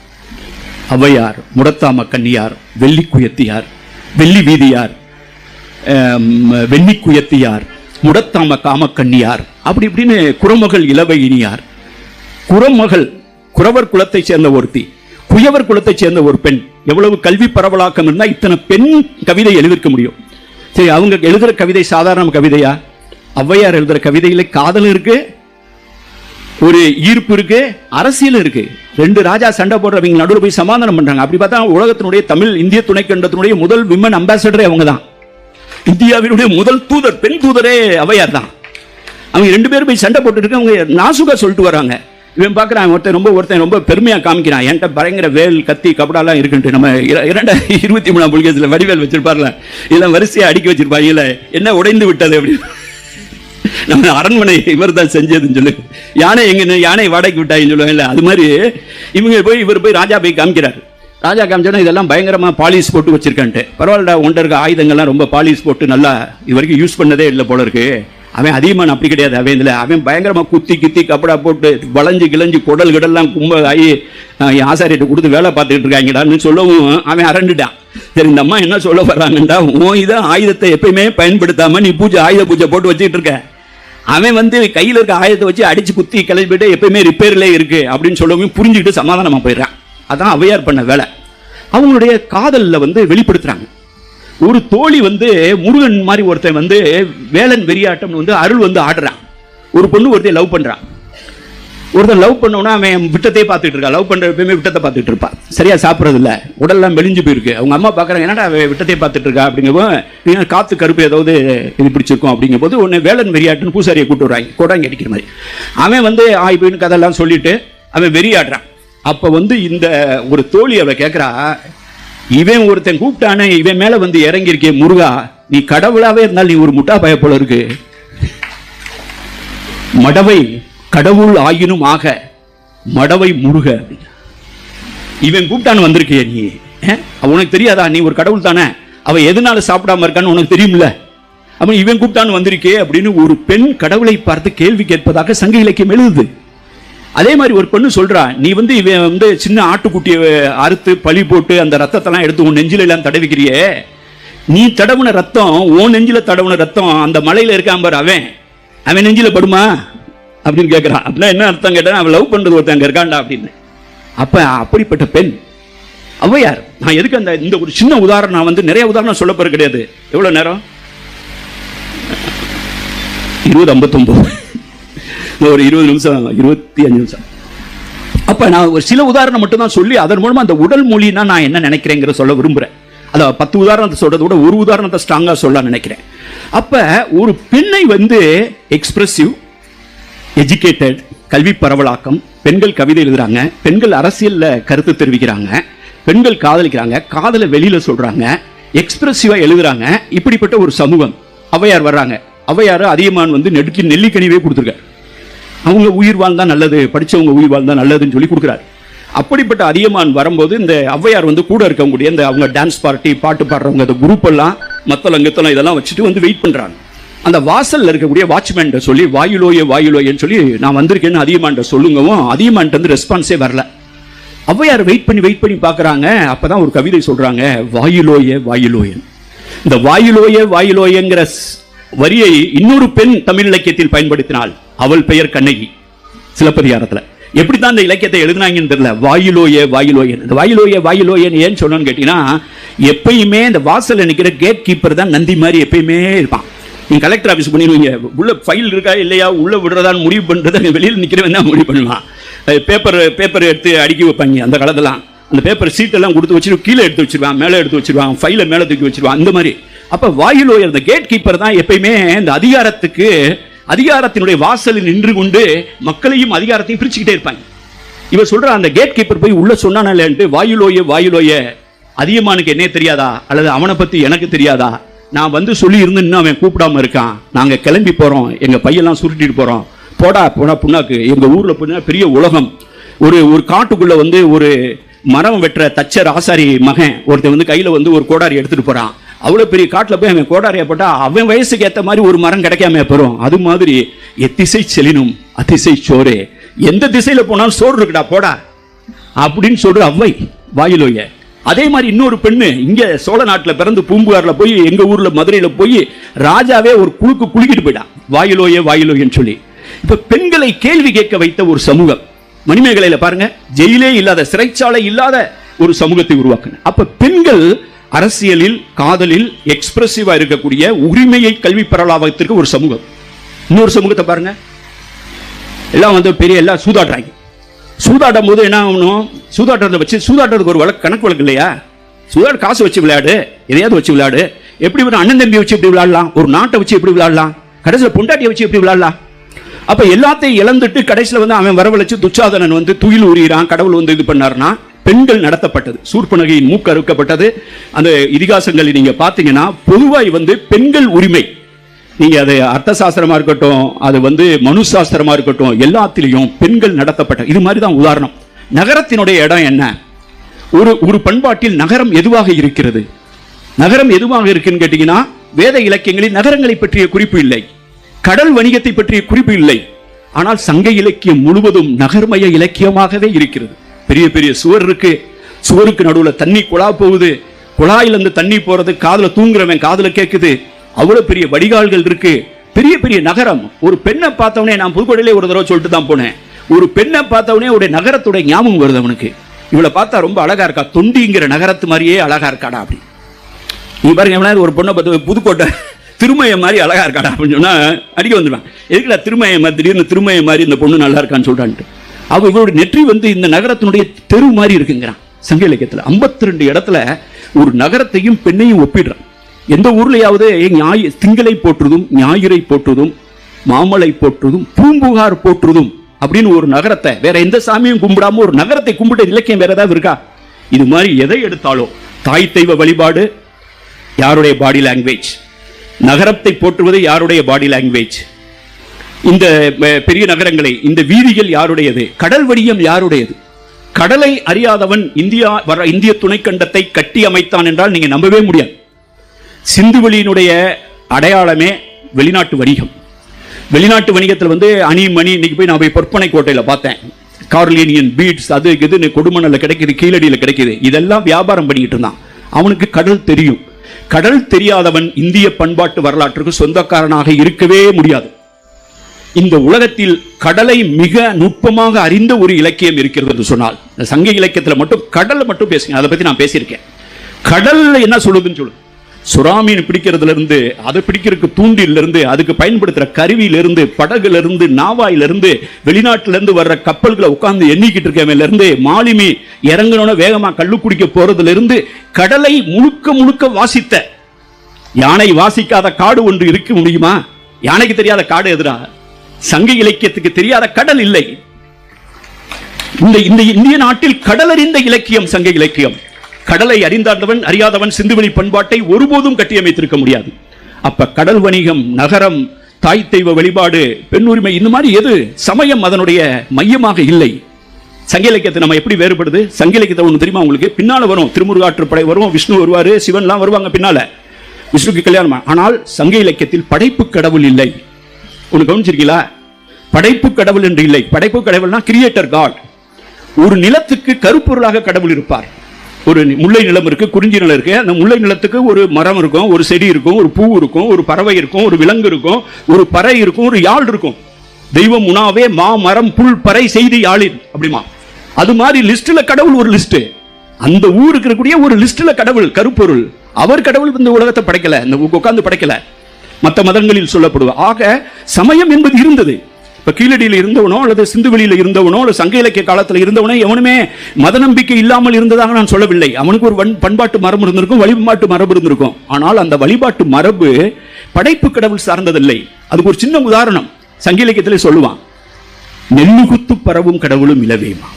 ஔவையார், முடத்தாம கன்னியார், வெள்ளிக்குயத்தியார், வெள்ளி வீதியார், வெண்ணிக்குயத்தியார், முடத்தாம காமக்கன்னியார், அப்படி இப்படின்னு குரமகள் இளவையினியார். குரமகள் குறவர் குலத்தை சேர்ந்த ஒருத்தி, குயவர் குலத்தை சேர்ந்த ஒரு பெண். எவ்வளவு கல்வி பரவலாக்கம் இருந்தால் இத்தனை பெண் கவிதை எழுதிருக்க முடியும்? சரி, அவங்க எழுதுற கவிதை சாதாரண கவிதையா? ஔவையார் எழுதுற கவிதையில காதல் இருக்கு, ஒரு ஈர்ப்பு இருக்கு, அரசியல் இருக்கு. ரெண்டு ராஜா சண்டை போடுறவங்க நடுவில் போய் சமாதானம் பண்றாங்க. அப்படி பார்த்தா உலகத்தினுடைய தமிழ் இந்திய துணைக்கண்டத்தினுடைய முதல் விமன் அம்பாசடரே அவங்க தான். இந்தியாவினுடைய முதல் தூதர், பெண் தூதரே ஔவையார் தான். அவங்க ரெண்டு பேரும் போய் சண்டை போட்டு இருக்கு. அவங்க நாசுகா சொல்லிட்டு வராங்க. இவன் பார்க்குறான், ஒருத்தன் ரொம்ப பெருமையாக காமிக்கிறான், என்கிட்ட பயங்கர வேல் கத்தி கபடாலாம் இருக்குன்ட்டு. நம்ம 2023 புலிகேசில் வடிவேல் வச்சிருப்பார்ல, இதெல்லாம் வரிசையாக அடுக்கி வச்சிருப்பாங்க. என்ன உடைந்து விட்டது அப்படின்னு, நம்ம அரண்மனை இவர் தான் செஞ்சதுன்னு சொல்லு, யானை எங்க யானை வாடகைக்கு விட்டாங்கன்னு சொல்லுவாங்கல்ல, அது மாதிரி இவர் போய் ராஜா போய் காமிக்கிறார். ராஜா காமிச்சோன்னா இதெல்லாம் பயங்கரமாக பாலிஷ் போட்டு வச்சிருக்கான்ட்டு. பரவாயில்லடா, ஒன்றை இருக்க ஆயுதங்கள்லாம் ரொம்ப பாலிஷ் போட்டு நல்லா இது வரைக்கும் யூஸ் பண்ணதே இல்லை போல இருக்கு. அவன் அதிகமான அப்படி கிடையாது. அவன் பயங்கரமா குத்தி கித்தி கப்படா போட்டு வளைஞ்சு கிளஞ்சு குடல் கிடல்லாம் கும்ப ஆகி ஆசாரியிட்ட கொடுத்து வேலை பார்த்துக்கிட்டு இருக்காங்கடான்னு சொல்லவும் அவன் அரண்டுட்டான். சரி, இந்த அம்மா என்ன சொல்ல வர்றாங்கடா, உன் இதை ஆயுதத்தை எப்பயுமே பயன்படுத்தாம நீ ஆயுத பூஜை போட்டு வச்சுக்கிட்டு இருக்க. அவன் கையில் இருக்க ஆயுதத்தை வச்சு அடிச்சு குத்தி கிளம்பிட்டு எப்பயுமே ரிப்பேர்லேயே இருக்கு அப்படின்னு சொல்லவும் புரிஞ்சுக்கிட்டு சமாதானமா போயிடுறான். அதான் ஔவையார் பண்ண வேலை. அவங்களுடைய காதலில் வெளிப்படுத்துறாங்க. ஒரு தோழி முருகன் மாதிரி ஒருத்தன் வேலன் வெறியாட்டம் அருள் ஆடுறான். ஒரு பொண்ணு ஒருத்தையும் லவ் பண்றான். ஒருத்தன் லவ் பண்ணோன்னா அவன் விட்டத்தை பார்த்துட்டு இருக்கா. லவ் பண்ற எப்பயுமே விட்டத்தை பார்த்துட்டு இருப்பா. சரியா சாப்பிட்றது இல்லை, உடல்லாம் மெலிஞ்சு போயிருக்கு. அவங்க அம்மா பார்க்குறாங்க, என்னடா விட்டத்தை பார்த்துட்டு இருக்கா அப்படிங்கும்போது, காத்து கருப்பு ஏதாவது இது பிடிச்சிருக்கும் அப்படிங்கும் போது உடனே வேலன் வெறியாட்டுன்னு பூசாரியை கூட்டு வராங்க, கோடாங்கி அடிக்கிற மாதிரி. அவன் ஆய்வுன்னு கதெல்லாம் சொல்லிட்டு அவன் வெறியாடுறான். அப்போ இந்த ஒரு தோழி அவளை கேட்குறா, இவன் ஒருத்தன் கூப்பிட்டானே, இவன் மேல இறங்கி இருக்கே முருகா, நீ கடவுளாவே இருந்தால் நீ ஒரு முட்டா பய போல இருக்கு. மடவை கடவுள் ஆயினும் ஆக மடவை முருக. இவன் கூப்பிட்டான்னு வந்திருக்கே நீ, உனக்கு தெரியாதா? நீ ஒரு கடவுள் தானே, அவ எதனால சாப்பிடாம இருக்கான்னு உனக்கு தெரியும்ல. அவன் இவன் கூப்பிட்டான்னு வந்திருக்கே அப்படின்னு ஒரு பெண் கடவுளை பார்த்து கேள்வி கேட்பதாக சங்க இலக்கியம் எழுதுது. அதே மாதிரி ஒரு பொண்ணு சொல்றா, நீ இவன் சின்ன ஆட்டுக்குட்டியை அறுத்து பழி போட்டு அந்த ரத்தத்தெல்லாம் எடுத்து உன் நெஞ்சில எல்லாம் தடவிக்கிறியே, நீ தடவுன ரத்தம், உன் நெஞ்சில தடவுன ரத்தம் அந்த மலையில இருக்கான் பாரு, அவன் நெஞ்சில படுமா அப்படின்னு கேட்கிறான். அப்படின்னா என்ன அர்த்தம் கேட்டா, அவன் லவ் பண்றது ஒருத்தங்க இருக்காண்டா அப்படின்னு. அப்ப அப்படிப்பட்ட பெண் ஔவையார். நான் எதுக்கு இந்த ஒரு சின்ன உதாரணம், நிறைய உதாரணம் சொல்ல போற கிடையாது. எவ்வளவு நேரம்? 20:59, ஒரு 20 நிமிஷம், 25 நிமிஷம். அப்ப நான் ஒரு சில உதாரணம் மட்டும் தான் சொல்லி அதன் மூலமா அந்த உடல் மொழினா நான் என்ன நினைக்கிறேங்கிற சொல்ல விரும்புறேன். அத 10 உதாரணத்தை சொல்றதை விட ஒரு உதாரணத்தை ஸ்ட்ராங்கா சொல்ல நினைக்கிறேன். அப்ப ஒரு பெண்ணை எக்ஸ்பிரசிவ், எஜுகேட்டட், கல்வி பரவலாக்கம், பெண்கள் கவிதை எழுதுறாங்க, பெண்கள் அரசியல்ல கருத்து தெரிவிக்கிறாங்க, பெண்கள் காதலிக்கிறாங்க, காதலை வெளியில சொல்றாங்க, எக்ஸ்பிரசிவா எழுதுறாங்க. இப்படிப்பட்ட ஒரு சமூகம். ஔவையார் வர்றாங்க. ஔவையார் அதியமான் நெடுக்கி நெல்லிக்கனிவே கொடுத்துருக்காரு. அவங்க உயிர் வாழ்ந்தா நல்லது, படிச்சவங்க உயிர் வாழ்ந்தா நல்லதுன்னு சொல்லி கொடுக்குறாரு. அப்படிப்பட்ட அதியமான் வரும்போது இந்த ஔவையார் கூட இருக்கக்கூடிய இந்த அவங்க டான்ஸ் பார்ட்டி, பாட்டு பாடுறவங்க, அந்த குரூப் எல்லாம் மத்தளங்கத்தலம் இதெல்லாம் வச்சுட்டு வெயிட் பண்றாங்க. அந்த வாசல்ல இருக்கக்கூடிய வாட்ச்மேன் சொல்லி வாயுலோயே வாயுலோயன்னு சொல்லி நான் வந்திருக்கேன்னு அதியமான் சொல்லுங்கவும் அதியமான் ரெஸ்பான்ஸே வரல. ஔவையார் வெயிட் பண்ணி பார்க்கறாங்க. அப்பதான் ஒரு கவிதை சொல்றாங்க, வாயுலோயே வாயுலோயன். இந்த வாயுலோயே வாயுலோயங்கிற வரியை இன்னொரு பெண் தமிழ் இலக்கியத்தில் பயன்படுத்தினாள். அவள் பெயர் கண்ணகி. சிலப்பதிகாரத்தில் எப்படித்தான் இந்த இலக்கியத்தை எழுதினாங்கன்னு தெரியல. வாயுலோயே வாயுலோயன். இந்த வாயுலோயே வாயுலோயன் ஏன்னு சொன்னு கேட்டீங்கன்னா, எப்பயுமே இந்த வாசல் நிற்கிற கேட் கீப்பர் தான் நந்தி மாதிரி எப்பயுமே இருப்பான். நீங்க கலெக்டர் ஆஃபீஸ் பண்ணிடுவீங்க, உள்ள ஃபைல் இருக்கா இல்லையா, உள்ள விடுறதான்னு முடிவு பண்றதை வெளியில் நிற்கிறவன் தான் முடிவு பண்ணுவான். பேப்பர் எடுத்து அடுக்கி வைப்பாங்க அந்த காலத்தெல்லாம். அந்த பேப்பர் சீட்டெல்லாம் கொடுத்து வச்சுட்டு கீழே எடுத்து வச்சிருவாங்க, மேலே எடுத்து வச்சிருவாங்க, ஃபைலை மேலே தூக்கி வச்சிருவாங்க, அந்த மாதிரி. அப்போ வாயிலோயர் அந்த கேட் கீப்பர் தான் எப்பயுமே இந்த அதிகாரத்தினுடைய வாசலில் நின்று கொண்டு மக்களையும் அதிகாரத்தையும் பிரிச்சுக்கிட்டே இருப்பாங்க. இவர் சொல்ற அந்த கேட் கீப்பர் போய் உள்ள சொன்னானேன்ட்டு வாயிலோய அதிகமானுக்கு என்ன தெரியாதா, அல்லது அவனை பத்தி எனக்கு தெரியாதா, நான் வந்து சொல்லி இருந்து இன்னும் அவன் கூப்பிடாம இருக்கான், நாங்க கிளம்பி போறோம், எங்க பையெல்லாம் சுருட்டிட்டு போறோம், போடா புண்ணாக்கு, எங்க ஊர்ல பெரிய உலகம், ஒரு காட்டுக்குள்ள வந்து ஒரு மரம் வெட்டுற தச்சர் ஆசாரி மகன் ஒருத்தன் வந்து கையில வந்து ஒரு கோடாரி எடுத்துட்டு போறான், அவ்வளவு பெரிய காட்டுல போய் அவன் கோடாரியா போட்டா அவன் வயசுக்கு ஏத்த மாதிரி ஒரு மரம் கிடைக்காம போறோம். அது மாதிரி எத்திசை செலினும் அதிசை சோரே, எந்த திசையில போனாலும் சோறு இருக்குடா போடா அப்படின்னு சொல்ற அவ்வை வாயிலோய. அதே மாதிரி இன்னொரு பெண்ணு இங்க சோழ நாட்டுல பிறந்து பூம்புகார்ல போய் எங்க ஊர்ல மதுரையில போய் ராஜாவே ஒரு குளிக்கிட்டு போயிட்டான், வாயிலோயன்னு சொல்லி. இப்ப பெண்களை கேள்வி கேட்க வைத்த ஒரு சமூகம் மணிமேகலையில பாருங்க, ஜெயிலே இல்லாத, சிறைச்சாலை இல்லாத ஒரு சமூகத்தை உருவாக்குன. அப்ப பெண்கள் அரசியலில், காதலில் எக்ஸ்பிரசிவா இருக்கக்கூடிய உரிமையை கல்வி பெறலாவதற்கு ஒரு சமூகம். இன்னொரு சமூகத்தை பாருங்க, எல்லாம் வந்து எல்லாம் சூதாடுறாங்க. சூதாடும் போது என்ன ஆகணும், சூதாட்டத்தை வச்சு சூதாட்டத்துக்கு ஒரு கணக்கு வழக்கு இல்லையா, சூதாட்ட காசு வச்சு விளையாடு, எதையாவது வச்சு விளையாடு, எப்படி ஒரு அண்ணன் தம்பி வச்சு எப்படி விளையாடலாம், ஒரு நாட்டை வச்சு எப்படி விளையாடலாம், கடைசியில் பொண்டாட்டியை வச்சு எப்படி விளையாடலாம். அப்ப எல்லாத்தையும் இழந்துட்டு கடைசியில் வந்து அவன் வரவழைச்சு துச்சாதனன் வந்து துயில் உரிகிறான், கடவுள் வந்து இது பண்ணார்னா பெண்கள் நடத்தப்பட்டது, சூர்பனகையின் மூக்கு அறுக்கப்பட்டது. அந்த இதிகாசங்களை நீங்க பாத்தீங்கன்னா பொதுவாய் வந்து பெண்கள் உரிமை, நீங்க அது அர்த்த சாஸ்திரமா இருக்கட்டும், அது வந்து மனு சாஸ்திரமா இருக்கட்டும், எல்லாத்திலையும் பெண்கள் நடத்தப்பட்ட. இது மாதிரி தான் உதாரணம். நகரத்தினுடைய இடம் என்ன, ஒரு பண்பாட்டில் நகரம் எதுவாக இருக்கிறது, நகரம் எதுவாக இருக்குன்னு கேட்டீங்கன்னா வேத இலக்கியங்களில் நகரங்களை பற்றிய குறிப்பு இல்லை, கடல் வணிகத்தை பற்றிய குறிப்பு இல்லை. ஆனால் சங்க இலக்கியம் முழுவதும் நகர்மய இலக்கியமாகவே இருக்கிறது. பெரிய பெரிய சுவர் இருக்கு, சுவருக்கு நடுவில் தண்ணி குழா போகுது, குழாயில் இருந்து தண்ணி போறது காதுல தூங்குறவன் காதுல கேட்குது, அவ்வளவு பெரிய வடிகால்கள் இருக்கு, பெரிய பெரிய நகரம். ஒரு பெண்ணை பார்த்தவனே, நான் புதுக்கோட்டையிலே ஒரு தடவை சொல்லிட்டு தான் போனேன், ஒரு பெண்ணை பார்த்தவனே உடைய நகரத்துடைய ஞாபகம் வருது அவனுக்கு. இவளை பார்த்தா ரொம்ப அழகா இருக்கா, தொண்டிங்கிற நகரத்து மாதிரியே அழகா இருக்காடா அப்படி. நீ பாருங்க, ஒரு பொண்ணை பார்த்து புதுக்கோட்டை திருமய மாதிரி அழகா இருக்காடா அப்படின்னு சொன்னா அடிக்க வந்துடுவான். எதுக்குடா திருமய மாதிரி, திடீர்னு திருமய மாதிரி இந்த பொண்ணு நல்லா இருக்கான்னு சொல்றான்ட்டு. அவ இவருடைய நெற்றி வந்து இந்த நகரத்தினுடைய தெரு மாதிரி இருக்குங்கிறான். சங்க இலக்கியத்தில் 52 இடத்துல ஒரு நகரத்தையும் பெண்ணையும் ஒப்பிடுறான். எந்த ஊர்லயாவது திங்களை போற்றுதும், ஞாயிறை போற்றுதும், மாமலை போற்றுதும், பூம்புகார் போற்றுதும் அப்படின்னு ஒரு நகரத்தை, வேற எந்த சாமியும் கும்பிடாம ஒரு நகரத்தை கும்பிட்ட இலக்கியம் வேற ஏதாவது இருக்கா? இது மாதிரி எதை எடுத்தாலும் தாய் தெய்வ வழிபாடு யாருடைய பாடி லாங்குவேஜ், நகரத்தை போற்றுவது யாருடைய பாடி லாங்குவேஜ், இந்த பெரிய நகரங்களை, இந்த வீதிகள் யாருடையது, கடல் வடியம் யாருடையது. கடலை அறியாதவன் இந்திய துணைக்கண்டத்தை கட்டி அமைத்தான் என்றால் நீங்க நம்பவே முடியாது. சிந்துவெளியினுடைய அடையாளமே வெளிநாட்டு வணிகம். வெளிநாட்டு வணிகத்தில் வந்து அணி மணி, இன்னைக்கு போய் நான் போய் பொற்பனை கோட்டையில பார்த்தேன், கார்லினியன் பீட்ஸ், அது இதுன்னு கொடுமணல்ல கிடைக்குது, கீழடியில் கிடைக்குது, இதெல்லாம் வியாபாரம் பண்ணிட்டு இருந்தான். அவனுக்கு கடல் தெரியும். கடல் தெரியாதவன் இந்திய பண்பாட்டு வரலாற்றுக்கு சொந்தக்காரனாக இருக்கவே முடியாது. இந்த உலகத்தில் கடலை மிக நுட்பமாக அறிந்த ஒரு இலக்கியம் இருக்கிறது என்று சொன்னால் சங்க இலக்கியத்தில் மட்டும் கடலை மட்டும் பேசுங்க, அதை பத்தி நான் பேசியிருக்கேன். கடல் என்ன சொல்லுதுன்னு சொல்லு, சுறாமீன் பிடிக்கிறதுல இருந்து, அதை பிடிக்கிறதுக்கு தூண்டில இருந்து, அதுக்கு பயன்படுத்துற கருவியில இருந்து, படகுல இருந்து, நாவாயில இருந்து, வெளிநாட்டுல இருந்து வர்ற கப்பல்களை உட்கார்ந்து எண்ணிக்கிட்டு இருக்கவன்ல இருந்து, மாலுமி இறங்கணும்னு வேகமா கள்ளு குடிக்க போறதுல இருந்து, கடலை முழுக்க முழுக்க வாசித்த, யானை வாசிக்காத காடு ஒன்று இருக்க முடியுமா? யானைக்கு தெரியாத காடு எதிரா? சங்க இலக்கியத்துக்கு தெரியாத கடல் இல்லை. இந்த இந்திய நாட்டில் கடல் அறிந்த இலக்கியம் சங்க இலக்கியம். கடலை அறிந்தாதவன் அறியாதவன் சிந்துவெளி பண்பாட்டை ஒருபோதும் கட்டியமைத்திருக்க முடியாது. அப்ப கடல் வணிகம், நகரம், தாய் தெய்வ வழிபாடு, பெண் உரிமை, இந்த மாதிரி எது சமயம் அதனுடைய மையமாக இல்லை. சங்க இலக்கியத்தை நம்ம எப்படி வேறுபடுது? சங்க இலக்கியத்தை ஒன்று தெரியுமா உங்களுக்கு? பின்னால வரும், திருமுருகாற்றுப்படை வரும், விஷ்ணு வருவாரு, சிவன்லாம் வருவாங்க பின்னால, விஷ்ணுக்கு கல்யாணம். ஆனால் சங்க இலக்கியத்தில் படைப்பு கடவுள் இல்லை. ஒன்று கவனிச்சிருக்கீங்களா? படைப்பு கடவுள் என்று இல்லை. படைப்பு கடவுள்னா கிரியேட்டர் காட். ஒரு நிலத்துக்கு கருப்பொருளாக கடவுள் இருப்பார். ஒரு முல்லை நிலம் இருக்கு, குறிஞ்சி நிலம் இருக்கு, அந்த முல்லை நிலத்துக்கு ஒரு மரம் இருக்கும், ஒரு செடி இருக்கும், ஒரு பூ இருக்கும், ஒரு பறவை இருக்கும், ஒரு விலங்கு இருக்கும், ஒரு பறை இருக்கும், ஒரு யாழ் இருக்கும். தெய்வம் உணாவே மா மரம் புல் பறை செய்தி யாழின் அப்படிமா. அது மாதிரி லிஸ்ட்ல கடவுள் ஒரு லிஸ்ட். அந்த ஊருக்கு இருக்கக்கூடிய ஒரு லிஸ்ட்ல கடவுள் கருப்பொருள். அவர் கடவுள் இந்த உலகத்தை படைக்கல, இந்த உட்கார்ந்து படைக்கல. மற்ற மதங்களில் சொல்லப்படுவது. ஆக சமயம் என்பது இருந்தது. இப்ப கீழடியில் இருந்தவனோ அல்லது சிந்துவெளியில் இருந்தவனோ அல்லது சங்க இலக்கிய காலத்தில் இருந்தவனோ எவனுமே மத நம்பிக்கை இல்லாமல் இருந்ததாக நான் சொல்லவில்லை. அவனுக்கு ஒரு பண்பாட்டு மரபு இருந்திருக்கும், வழிபாட்டு மரபு இருந்திருக்கும். ஆனால் அந்த வழிபாட்டு மரபு படைப்பு கடவுள் சார்ந்ததில்லை. அதுக்கு ஒரு சின்ன உதாரணம் சங்க இலக்கியத்திலே சொல்லுவான், நெல்லுகுத்து பரவும் கடவுளும் இலவேமா.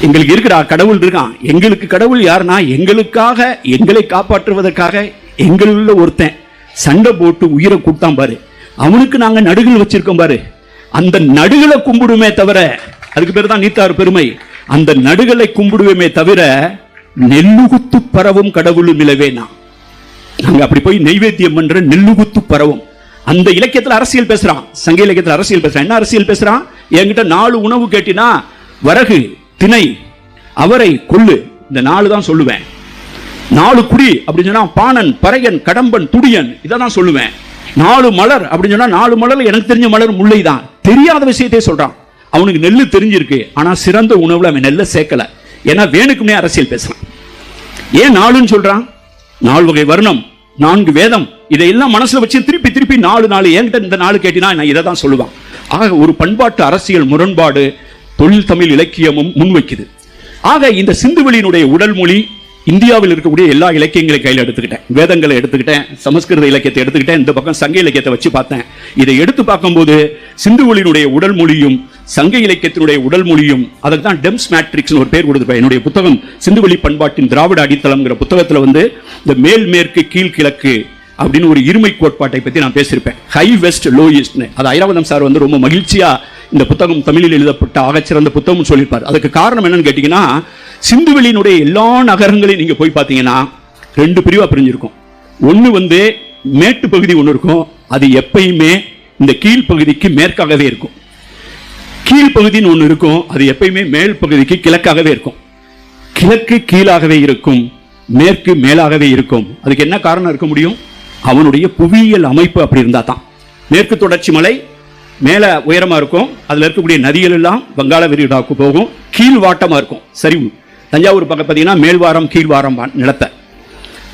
எங்களுக்கு இருக்கிற கடவுள் இருக்கான். எங்களுக்கு கடவுள் யாருன்னா, எங்களுக்காக எங்களை காப்பாற்றுவதற்காக எங்களுள்ள ஒருத்தன் சண்டை போட்டு உயிரை கூட்டான் பாரு, அவனுக்கு நாங்க நடுகள் வச்சிருக்கோம் பாரு, அந்த நடுகளை கும்பிடுமே தவிர, அதுக்கு பேர் தான் நீத்தார் பெருமை, அந்த நடுகளை கும்பிடுவேமே தவிர நெல்லுகுத்து பரவும் கடவுளும் இலவேனா. நாங்க அப்படி போய் நெய்வேத்தியம் பண்ற நெல்லுகுத்து பரவும். அந்த இலக்கியத்தில் அரசியல் பேசுறான், சங்க இலக்கியத்தில் அரசியல் பேசுறான். என்ன அரசியல் பேசுறான்? என்கிட்ட 4 உணவு கேட்டினா வரகு, திணை, அவரை, கொள்ளு, இந்த 4 தான் சொல்லுவேன். 4 குடி அப்படின்னு சொன்னா பாணன், பறையன், கடம்பன், துடியன், இதை தான் சொல்லுவேன். 4 மலர் அப்படின்னு சொன்னா 4 மலர் எனக்கு தெரிஞ்ச மலர் முல்லை தான். தெரியாத விஷயத்தை சொல்றான். அவனுக்கு நெல்லு தெரிஞ்சிருக்கு, ஆனா சிறந்த உணவுல அவன் நெல்லை சேர்க்கல. ஏன்னா வேணுக்குமே அரசியல் பேசுறான். ஏன் 4ன்னு சொல்றான்? 4 வகை வர்ணம், 4 வேதம், இதையெல்லாம் மனசுல வச்சு திருப்பி திருப்பி 4 என்கிட்ட இந்த 4 கேட்டினா நான் இதை தான் சொல்லுவான். ஆக ஒரு பண்பாட்டு அரசியல் முரண்பாடு தொழில் தமிழ் இலக்கியமும் முன்வைக்குது. ஆக இந்த சிந்துவெளியினுடைய உடல் மொழி இந்தியாவில் இருக்கக்கூடிய எல்லா இலக்கியங்களை கையில் எடுத்துக்கிட்டேன், வேதங்களை எடுத்துக்கிட்டேன், சமஸ்கிருத இலக்கியத்தை எடுத்துக்கிட்டேன், இந்த பக்கம் சங்க இலக்கியத்தை வச்சு பார்த்தேன். இதை எடுத்து பார்க்கும்போது சிந்துவெளியினுடைய உடல் மொழியும் சங்க இலக்கியத்தினுடைய உடல் மொழியும், அதுக்கு தான் டெம்ஸ் மேட்ரிக்ஸ் ஒரு பேர் கொடுத்துருப்பேன். என்னுடைய புத்தகம் சிந்துவெளி பண்பாட்டின் திராவிட அடித்தளம்ங்கிற புத்தகத்தில் வந்து இந்த மேல் மேற்கு கீழ் கிழக்கு அப்படின்னு ஒரு இருமை கோட்பாட்டை பற்றி நான் பேசியிருப்பேன். ஹை வெஸ்ட் லோ ஈஸ்ட்னு. அது ஐராவதம் சார் வந்து ரொம்ப மகிழ்ச்சியா இந்த புத்தகம் தமிழில் எழுதப்பட்ட ஆகச்சிறந்த புத்தகம் சொல்லியிருப்பார். அதுக்கு காரணம் என்னன்னு கேட்டீங்கன்னா, சிந்துவெளியினுடைய எல்லா நகரங்களையும் நீங்க போய் பார்த்தீங்கன்னா 2 பிரிவா பிரிஞ்சிருக்கும். ஒன்று வந்து மேட்டு பகுதி ஒன்று இருக்கும், அது எப்பயுமே இந்த கீழ் பகுதிக்கு மேற்காகவே இருக்கும். கீழ்ப்பகுதின்னு ஒன்று இருக்கும், அது எப்பயுமே மேல் பகுதிக்கு கிழக்காகவே இருக்கும். கிழக்கு கீழாகவே இருக்கும், மேற்கு மேலாகவே இருக்கும். அதுக்கு என்ன காரணம் இருக்க முடியும்? அவனுடைய புவியியல் அமைப்பு அப்படி இருந்தா தான். மேற்கு தொடர்ச்சி மலை மேல உயரமா இருக்கும், அதுல இருக்கக்கூடிய நதிகள் எல்லாம் வங்காள விரிகுடாவுக்கு போகும், கீழ் வாட்டமா இருக்கும், சரிவு. தஞ்சாவூர் பக்கம் பார்த்தீங்கன்னா மேல்வாரம் கீழ்வாரம் நிலத்தை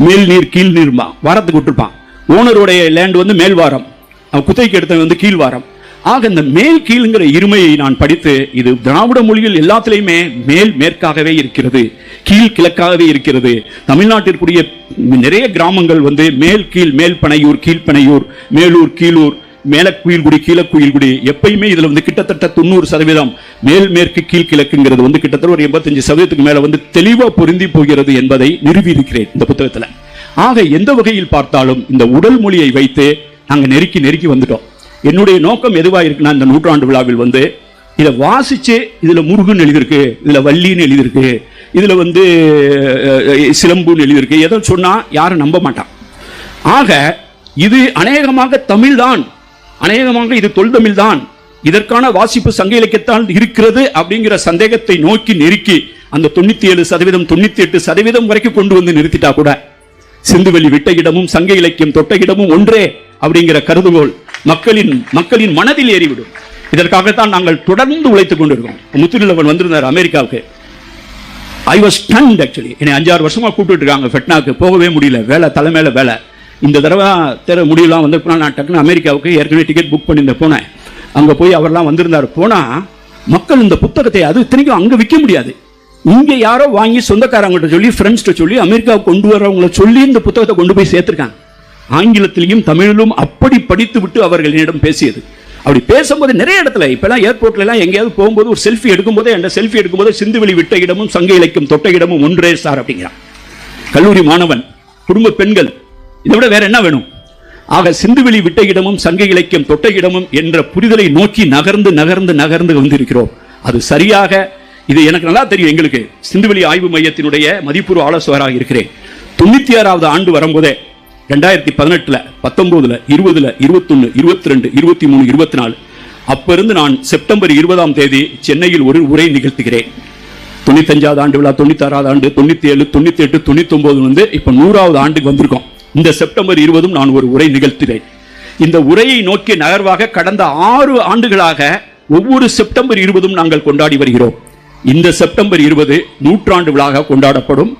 மேல் நீர் கீழ் நீர் வாரத்துக்கு விட்டுருப்பான். ஓனருடைய லேண்ட் வந்து மேல்வாரம், அவன் குத்தகைக்கு எடுத்தவன் வந்து கீழ்வாரம். ஆக இந்த மேல் கீழ்ங்கிற இருமையை நான் படித்து, இது திராவிட மொழிகள் எல்லாத்திலையுமே மேல் மேற்காகவே இருக்கிறது, கீழ் கிழக்காகவே இருக்கிறது. தமிழ்நாட்டிற்குரிய நிறைய கிராமங்கள் வந்து மேல் கீழ், மேல் பனையூர், கீழ் பனையூர், மேலூர், கீழூர், மேல குயில்குடி, கீழ குயில்குடி, எப்பயுமே இதுல வந்து கிட்டத்தட்ட 90% மேல் மேற்கு கீழ் கிழக்குங்கிறது வந்து கிட்டத்தட்ட ஒரு 85% மேல வந்து தெளிவா பொருந்தி போகிறது என்பதை நிறுவி இருக்கிறேன் இந்த புத்தகத்துல. ஆக எந்த வகையில் பார்த்தாலும் இந்த உடல் மொழியை வைத்து நாங்க நெருக்கி நெருக்கி வந்துட்டோம். என்னுடைய நோக்கம் எதுவா இருக்குன்னா, இந்த 100ஆண்டு விழாவில் வந்து இதை வாசிச்சு, இதுல முருகன் எழுதியிருக்கு, இதுல வள்ளின்னு எழுதியிருக்கு, இதுல வந்து சிலம்புன்னு எழுதியிருக்கு, எதோ சொன்னா யாரும் நம்ப மாட்டான். ஆக இது அநேகமாக தமிழ்தான், அநேகமாக இது தொல்தமிழ் தான், இதற்கான வாசிப்பு சங்க இலக்கியத்தால் இருக்கிறது அப்படிங்கிற சந்தேகத்தை நோக்கி நெருக்கி அந்த 97%, 98% வரைக்கும் கொண்டு வந்து நிறுத்திட்டா கூட சிந்துவெளி விட்ட இடமும் சங்க இலக்கியம் தொட்ட இடமும் ஒன்றே அப்படிங்கிற கருதுகோள் மக்களின் மனதில் ஏறிவிடும். இதற்காகத்தான் நாங்கள் தொடர்ந்து உழைத்துக் கொண்டிருக்கோம். முத்துநிலவன் வந்திருந்தார் அமெரிக்காவுக்கு. I was stunt actually. என்னை 5-6 வருஷமா கூப்பிட்டு இருக்காங்க ஃபெட்னாக்கு, போகவே முடியல, வேலை தலைமையில வேலை. இந்த தடவை முடியலாம் வந்து நான் டக்குன்னு அமெரிக்காவுக்கு ஏற்கனவே டிக்கெட் புக் பண்ணி போனேன். அங்கே போய் அவர்லாம் வந்திருந்தார். போனால் மக்கள் இந்த புத்தகத்தை, அது இத்தனைக்கும் அங்கே விற்க முடியாது, இங்கே யாரோ வாங்கி சொந்தக்காரங்கிட்ட சொல்லி, ஃப்ரெண்ட்ஸ்கிட்ட சொல்லி, அமெரிக்காவுக்கு கொண்டு வரவங்களை சொல்லி இந்த புத்தகத்தை கொண்டு போய் சேர்த்துருக்காங்க. ஆங்கிலத்திலையும் தமிழிலும் அப்படி படித்து விட்டு அவர்கள் என்னிடம் பேசியது. அப்படி பேசும்போது நிறைய இடத்துல, இப்பெல்லாம் ஏர்போர்ட்ல எல்லாம் எங்கேயாவது போகும்போது ஒரு செல்ஃபி எடுக்கும்போது, என் செல்ஃபி எடுக்கும்போது சிந்துவெளி விட்ட இடமும் சங்க இலக்கியம் தொட்ட இடமும் ஒன்றே சார் அப்படிங்கிறான். கல்லூரி மாணவன், குடும்ப பெண்கள், இதை விட வேற என்ன வேணும்? ஆக சிந்துவெளி விட்ட இடமும் சங்க இலக்கியம் தொட்ட இடமும் என்ற புரிதலை நோக்கி நகர்ந்து நகர்ந்து நகர்ந்து வந்திருக்கிறோம். அது சரியாக, இது எனக்கு நல்லா தெரியும். எங்களுக்கு சிந்துவெளி ஆய்வு மையத்தினுடைய மதிப்பூர்வ ஆலோசகராக இருக்கிறேன். 96வது ஆண்டு வரும்போதே 2018, 19, 20, 21, 22, 23, 24 அப்ப இருந்து நான் செப்டம்பர் 20ஆம் தேதி சென்னையில் ஒரு உரை நிகழ்த்துகிறேன். 95வது ஆண்டு விழா, 96வது ஆண்டு, 97, 98, 99 வந்து இப்ப 100வது ஆண்டுக்கு வந்திருக்கோம். இந்த செப்டம்பர் 20 நான் ஒரு உரை நிகழ்த்துகிறேன். இந்த உரையை நோக்கிய நகர்வாக கடந்த 6 ஆண்டுகளாக ஒவ்வொரு செப்டம்பர் 20 நாங்கள் கொண்டாடி வருகிறோம். இந்த செப்டம்பர் 20 100ஆண்டு விழாக கொண்டாடப்படும்.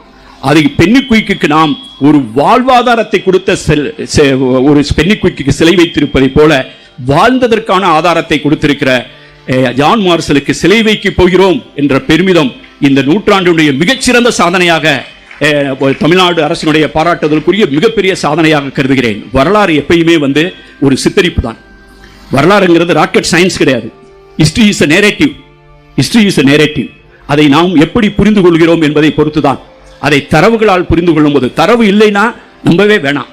அதை பென்னிக்குயிக்கு நாம் ஒரு வாழ்வாதாரத்தை கொடுத்த ஒரு பென்னிக்குயிக்கு சிலை வைத்திருப்பதை போல வாழ்ந்ததற்கான ஆதாரத்தை கொடுத்திருக்கிற ஜான் மார்சலுக்கு சிலை வைக்க போகிறோம் என்ற பெருமிதம் இந்த நூற்றாண்டுடைய மிகச்சிறந்த சாதனையாக தமிழ்நாடு அரசினுடைய பாராட்டுதலுக்குரிய மிகப்பெரிய சாதனையாக கருதுகிறேன். வரலாறு எப்பயுமே ஒரு சித்தரிப்பு தான். வரலாறுங்கிறது ராக்கெட் சயின்ஸ் கிடையாது. History is a narrative. History is a narrative. அதை நாம் எப்படி புரிந்து கொள்கிறோம் என்பதை பொறுத்துதான். அதை தரவுகளால் புரிந்து கொள்ளும் போது, தரவு இல்லைன்னா நம்பவே வேணாம்.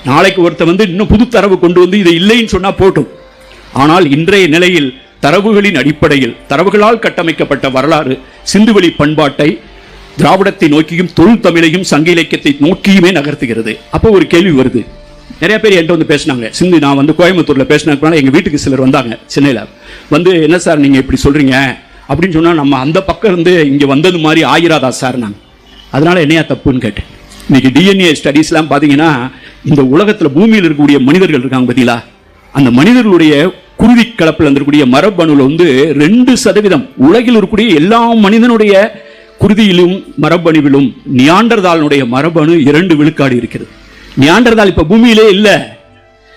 நாளைக்கு ஒருத்தர் இன்னும் புது தரவு கொண்டு வந்து இதை இல்லைன்னு சொன்னா போட்டும். ஆனால் இன்றைய நிலையில் தரவுகளின் அடிப்படையில் தரவுகளால் கட்டமைக்கப்பட்ட வரலாறு சிந்துவெளி பண்பாட்டை திராவிடத்தை நோக்கியும் தொழில் தமிழையும் சங்க இலக்கியத்தை நோக்கியுமே நகர்த்துகிறது. அப்போ ஒரு கேள்வி வருது. நிறைய பேர் என்கிட்ட பேசினாங்க. சிந்து நான் கோயம்புத்தூர்ல பேசினாங்க. எங்க வீட்டுக்கு சிலர் வந்தாங்க சென்னையில. என்ன சார் நீங்க இப்படி சொல்றீங்க அப்படின்னு சொன்னா, நம்ம அந்த பக்கம் இருந்து இங்க வந்தது மாதிரி ஆயிராதா சார் நான். அதனால என்னையா தப்புன்னு கேட்டேன். இன்னைக்கு டிஎன்ஏ ஸ்டடிஸ்லாம் பாத்தீங்கன்னா, இந்த உலகத்துல பூமியில் இருக்கக்கூடிய மனிதர்கள் இருக்காங்க பார்த்தீங்களா, அந்த மனிதர்களுடைய குருதி கலப்பில் இருக்கக்கூடிய மரபணுல 2% உலகில் இருக்கக்கூடிய எல்லா மனிதனுடைய குருதியிலும் மரபணுவிலும் நியாண்டர்தாலுடைய மரபணு 2 விழுக்காடு இருக்கிறது. நியாண்டர்தால் இப்ப பூமியிலே இல்ல.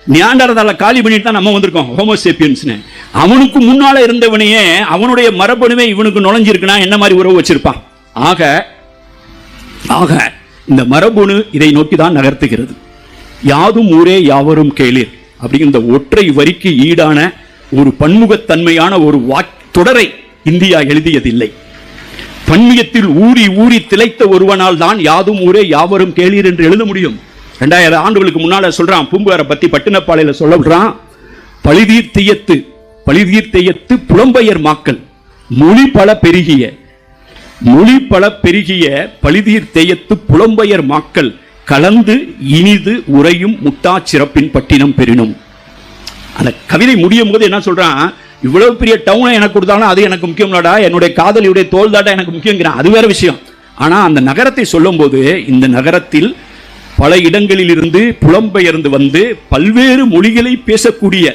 நியாண்டர்தால காலி பண்ணிட்டு தான் நம்ம வந்திருக்கோம் ஹோமோசேப்பியன்ஸ்னு. அவனுக்கு முன்னால இருந்தவனையே அவனுடைய மரபணுவே இவனுக்கு நுழைஞ்சிருக்குன்னா என்ன மாதிரி உறவு வச்சிருப்பான்? ஆக இந்த மரபணு இதை நோக்கி தான் நகர்த்துகிறது. யாதும் ஊரே யாவரும் கேளீர் அப்படிங்கிற இந்த ஒற்றை வரிக்கு ஈடான ஒரு பன்முகத்தன்மையான ஒரு தொடரை இந்தியா எழுதியதில்லை. பன்மியத்தில் ஊறி ஊறி திளைத்த ஒருவனால் தான் யாதும் ஊரே யாவரும் கேளீர் என்று எழுத முடியும். 2000 ஆண்டுகளுக்கு முன்னால சொல்றான். பூம்புகாரை பத்தி பட்டினப்பாளையில சொல்றான். பழிதீர் தெய்யத்து புலம்பெயர் மாக்கள் மொழி பல பெருகிய பழிதீர் தெய்யத்து புலம்பெயர் மாக்கள் கலந்து இனிது உரையும் முட்டா சிறப்பின் பட்டினம் பெறினும். அந்த கவிதை முடியும் போது என்ன சொல்றான்? இவ்வளவு பெரிய டவுனை எனக்கு கொடுத்தாலும் அது எனக்கு முக்கியம்லடா, என்னுடைய காதலியுடைய தோல் தாட்டா எனக்கு முக்கியங்கிறான். அது வேற விஷயம். ஆனா அந்த நகரத்தை சொல்லும் போது, இந்த நகரத்தில் பல இடங்களில் இருந்து புலம்பெயர்ந்து பல்வேறு மொழிகளை பேசக்கூடிய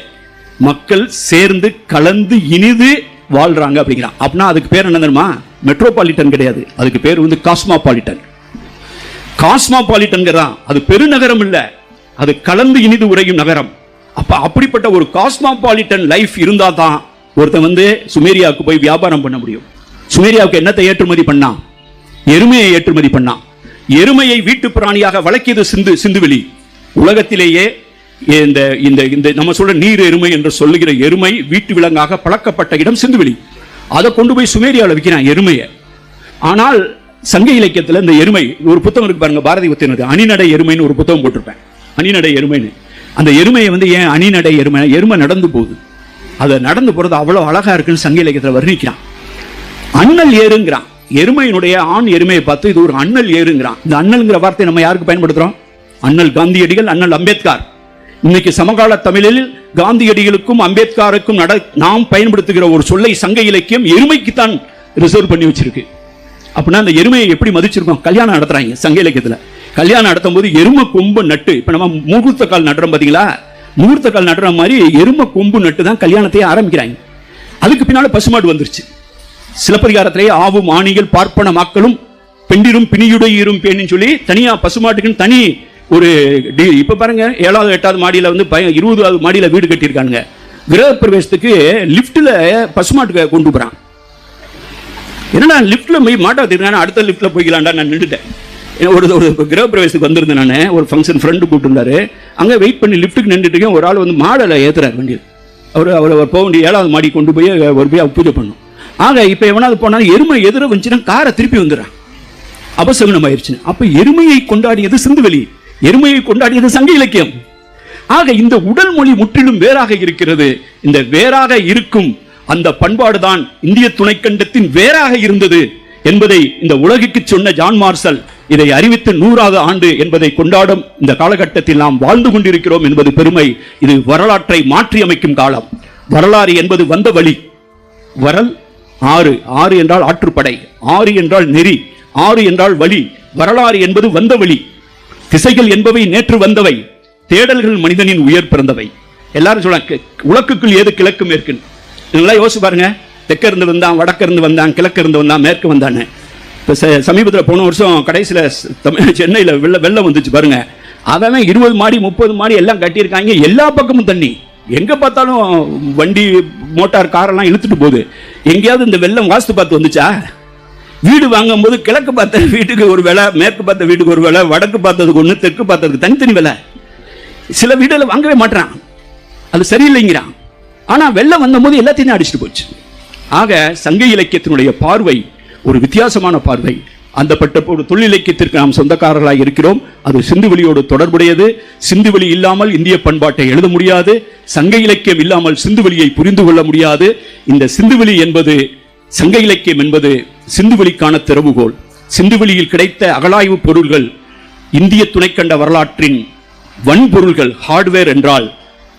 மக்கள் சேர்ந்து கலந்து இனிது வாழ்றாங்க அப்படிங்கிறான். அப்படின்னா அதுக்கு பேர் என்ன தெரியுமா? மெட்ரோபாலிட்டன் கிடையாது. அதுக்கு பேர் காஸ்மாபாலிட்டன். காஸ்மாபாலிட்டன் அது பெருநகரம் இல்ல, அது கலந்து இனிது உரையும் நகரம். அப்படிப்பட்ட ஒரு காஸ்மாபாலிட்டன் லைஃப் இருந்தா தான் ஒருத்தன் சுமேரியாவுக்கு போய் வியாபாரம் பண்ண முடியும். சுமேரியாவுக்கு என்னத்தை ஏற்றுமதி பண்ணா? எருமையை ஏற்றுமதி பண்ணா. எருமையை வீட்டு பிராணியாக வளர்க்கியது சிந்துவெளி. உலகத்திலேயே இந்த நம்ம சொல்ற நீர் எருமை என்று சொல்லுகிற எருமை வீட்டு விலங்காக பழக்கப்பட்ட இடம் சிந்துவெளி. அதை கொண்டு போய் சுமேரியாவில் விற்கிறான் எருமையை. ஆனால் சங்க இலக்கியத்தில் இந்த எருமை ஒரு புத்தகம் இருக்கு பாருங்க, பாரதி புத்தகம், அணிநடை எருமைன்னு ஒரு புத்தகம் போட்டிருப்பேன். அணிநடை எருமைன்னு. அந்த எருமையை ஏன் அணிநடை எருமை நடந்து போகுது, அதை நடந்து போறது அவ்வளவு அழகா இருக்குன்னு சங்க இலக்கியத்தில் வர்ணிக்கிறான். அண்ணல் ஏறுங்கிறான். எருமையினுடைய ஆண் எருமையை பார்த்து இது ஒரு அண்ணல் ஏறுங்கிறான். இந்த அண்ணல்ங்கிற வார்த்தை நம்ம யாருக்கு பயன்படுத்துறோம்? அண்ணல் காந்தியடிகள், அண்ணல் அம்பேத்கர். இன்னைக்கு சமகால தமிழில் காந்தியடிகளுக்கும் அம்பேத்கருக்கும் நாம் பயன்படுத்துகிற ஒரு சொல்லை சங்க இலக்கியம் எருமைக்குத்தான் ரிசர்வ் பண்ணி வச்சிருக்கு. அப்படின்னா அந்த எருமையை எப்படி மதிச்சிருக்கோம்? கல்யாணம் நடத்துறாங்க சங்க இலக்கியத்தில். கல்யாணம் நடத்தும் போது எருமை கொம்பு நட்டு, இப்ப நம்ம முகூர்த்த கால் நடுறோம் பாத்தீங்களா, முகூர்த்த கால் நடுற மாதிரி எருமை கொம்பு நட்டு தான் கல்யாணத்தையே ஆரம்பிக்கிறாங்க. அதுக்கு பின்னால பசுமாடு வந்துருச்சு. சிலப்பதிகாரத்திலேயே ஆவும் ஆணிகள் பார்ப்பன மாக்களும் பெண்டிரும் பிணியுடையீரும் பேன்னு சொல்லி தனியா பசுமாட்டுக்குன்னு தனி ஒரு இப்ப பாருங்க 7வது 8வது மாடியில 20வது மாடியில வீடு கட்டியிருக்காங்க. கிரக பிரவேசத்துக்கு லிப்ட்ல பசுமாட்டுக்கு கொண்டு போறான். என்னடா லிப்ட்ல போய் மாட்டாத்திருக்கான, அடுத்த லிப்ட்ல போய்க்கலாம்டா நான் நின்றுட்டேன். ஒரு கிரக பிரவேசத்துக்கு வந்திருந்தேன் நான். ஒரு ஃபங்க்ஷன் ஃப்ரெண்டு கூப்பிட்டுருந்தாரு. அங்கே வெயிட் பண்ணி லிஃப்ட்டுக்கு நின்றுட்டு இருக்கேன். ஒரு ஆள் மாடலை ஏற்றுறாரு வண்டியில். அவர் போக வேண்டிய 7வது மாடி கொண்டு போய் ஒரு போய் பூஜை பண்ணும். ஆக இப்போ எவனாவது போனாலும் எருமை எதிர வந்துச்சுன்னா காரை திருப்பி வந்துடுறான். அபசகுனம் ஆயிடுச்சுன்னு. அப்போ எருமையை கொண்டாடியது சிந்துவெளி, எருமையை கொண்டாடியது சங்க இலக்கியம். ஆக இந்த உடல் மொழி முற்றிலும் வேறாக இருக்கிறது. இந்த வேறாக இருக்கும் அந்த பண்பாடு தான் இந்திய துணைக்கண்டத்தின் வேறாக இருந்தது என்பதை இந்த உலகுக்கு சொன்ன ஜான் மார்சல் இதை அறிவித்து 100வது ஆண்டு என்பதை கொண்டாடும் இந்த காலகட்டத்தில் நாம் வாழ்ந்து கொண்டிருக்கிறோம் என்பது பெருமை. இது வரலாற்றை மாற்றி அமைக்கும் காலம். வரலாறு என்பது வந்த வழி. வரல் ஆறு, ஆறு என்றால் ஆற்றுப்படை, ஆறு என்றால் நெறி, ஆறு என்றால் வழி. வரலாறு என்பது வந்த வழி. திசைகள் என்பவை நேற்று வந்தவை, தேடல்கள் மனிதனின் உயர் பிறந்தவை. எல்லாரும் சொல்றாங்க உலக்குக்குள் ஏது கிழக்கு மேற்கு. இதெல்லாம் யோசிச்சு பாருங்க. தெற்க இருந்து வந்தான், வடக்க இருந்து வந்தான், கிழக்கு இருந்து வந்தான், மேற்கு வந்தான்னு. இப்போ சமீபத்தில் போன வருஷம் கடைசியில் சென்னையில் வெள்ளம் வந்துச்சு பாருங்க. அவன் 20 மாடி 30 மாடி எல்லாம் கட்டியிருக்காங்க. எல்லா பக்கமும் தண்ணி, எங்க பார்த்தாலும் வண்டி மோட்டார் காரெல்லாம் இழுத்துட்டு போகுது. எங்கேயாவது இந்த வெள்ளம் வாஸ்து பார்த்து வந்துச்சா? வீடு வாங்கும் போது கிழக்கு பார்த்த வீட்டுக்கு ஒரு விலை, மேற்கு பார்த்த வீட்டுக்கு ஒரு விலை, வடக்கு பார்த்ததுக்கு ஒன்று, தெற்கு பார்த்ததுக்கு தனித்தனி விலை. சில வீடுல வாங்கவே மாட்டான், அது சரியில்லைங்கிறான். ஆனா வெள்ளம் வந்த போது எல்லாத்தையும் அடிச்சுட்டு போச்சு. ஆக சங்க இலக்கியத்தினுடைய பார்வை ஒரு வித்தியாசமான பார்வை. அந்த பட்ட ஒரு தொழில் இலக்கியத்திற்கு நாம் சொந்தக்காரர்களாக இருக்கிறோம். அது சிந்துவெளியோடு தொடர்புடையது. சிந்துவெளி இல்லாமல் இந்திய பண்பாட்டை எழுத முடியாது. சங்க இலக்கியம் இல்லாமல் சிந்துவெளியை புரிந்து கொள்ள முடியாது. இந்த சிந்துவெளி என்பது, சங்க இலக்கியம் என்பது சிந்துவெளிக்கான திறவுகோல். சிந்துவெளியில் கிடைத்த அகழாய்வு பொருள்கள் இந்திய துணைக்கண்ட வரலாற்றின் வன்பொருள்கள், ஹார்ட்வேர் என்றால்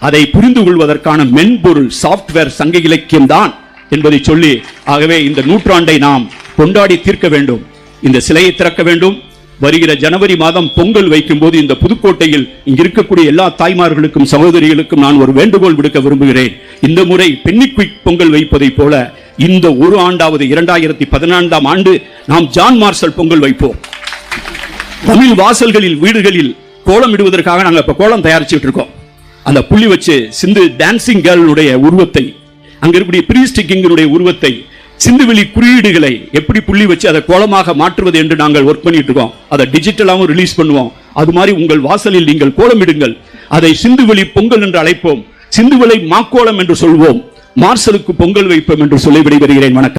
அதை புரிந்து கொள்வதற்கான மென்பொருள், சாப்ட்வேர் சங்க இலக்கியம் தான் என்பதை சொல்லி, ஆகவே இந்த நூற்றாண்டை நாம் கொண்டாடி தீர்க்க வேண்டும். இந்த சிலையை திறக்க வேண்டும். வருகிற ஜனவரி மாதம் பொங்கல் வைக்கும் போது இந்த புதுக்கோட்டையில் இங்க இருக்கக்கூடிய எல்லா தாய்மார்களுக்கும் சகோதரிகளுக்கும் நான் ஒரு வேண்டுகோள் விடுக்க விரும்புகிறேன். இந்த முறை பென்னிக்விக் பொங்கல் வைப்பதை போல இந்த ஒரு ஆண்டாவது 2014ஆம் ஆண்டு நாம் ஜான் மார்ஷல் பொங்கல் வைப்போம். தமிழ் வாசல்களில் வீடுகளில் கோலம் இடுவதற்காக நாங்கள் இப்ப கோலம் தயாரிச்சுட்டு இருக்கோம். அந்த புள்ளி வச்சு சிந்து டான்சிங் கேர்ளுடைய உருவத்தை, அங்க இருக்கக்கூடிய பிரீஸ்ட் கிங்கினுடைய உருவத்தை, சிந்துவெளி குறியீடுகளை எப்படி புள்ளி வச்சு அதை கோலமாக மாற்றுவது என்று நாங்கள் ஒர்க் பண்ணிட்டு இருக்கோம். அதை டிஜிட்டலாகவும் ரிலீஸ் பண்ணுவோம். அது மாதிரி உங்கள் வாசலில் நீங்கள் கோலமிடுங்கள். அதை சிந்துவெளி பொங்கல் என்று அழைப்போம். சிந்துவெளி மாக்கோலம் என்று சொல்வோம். மார்ஷலுக்கு பொங்கல் வைப்போம் என்று சொல்லி விடைபெறுகிறேன். வணக்கம்.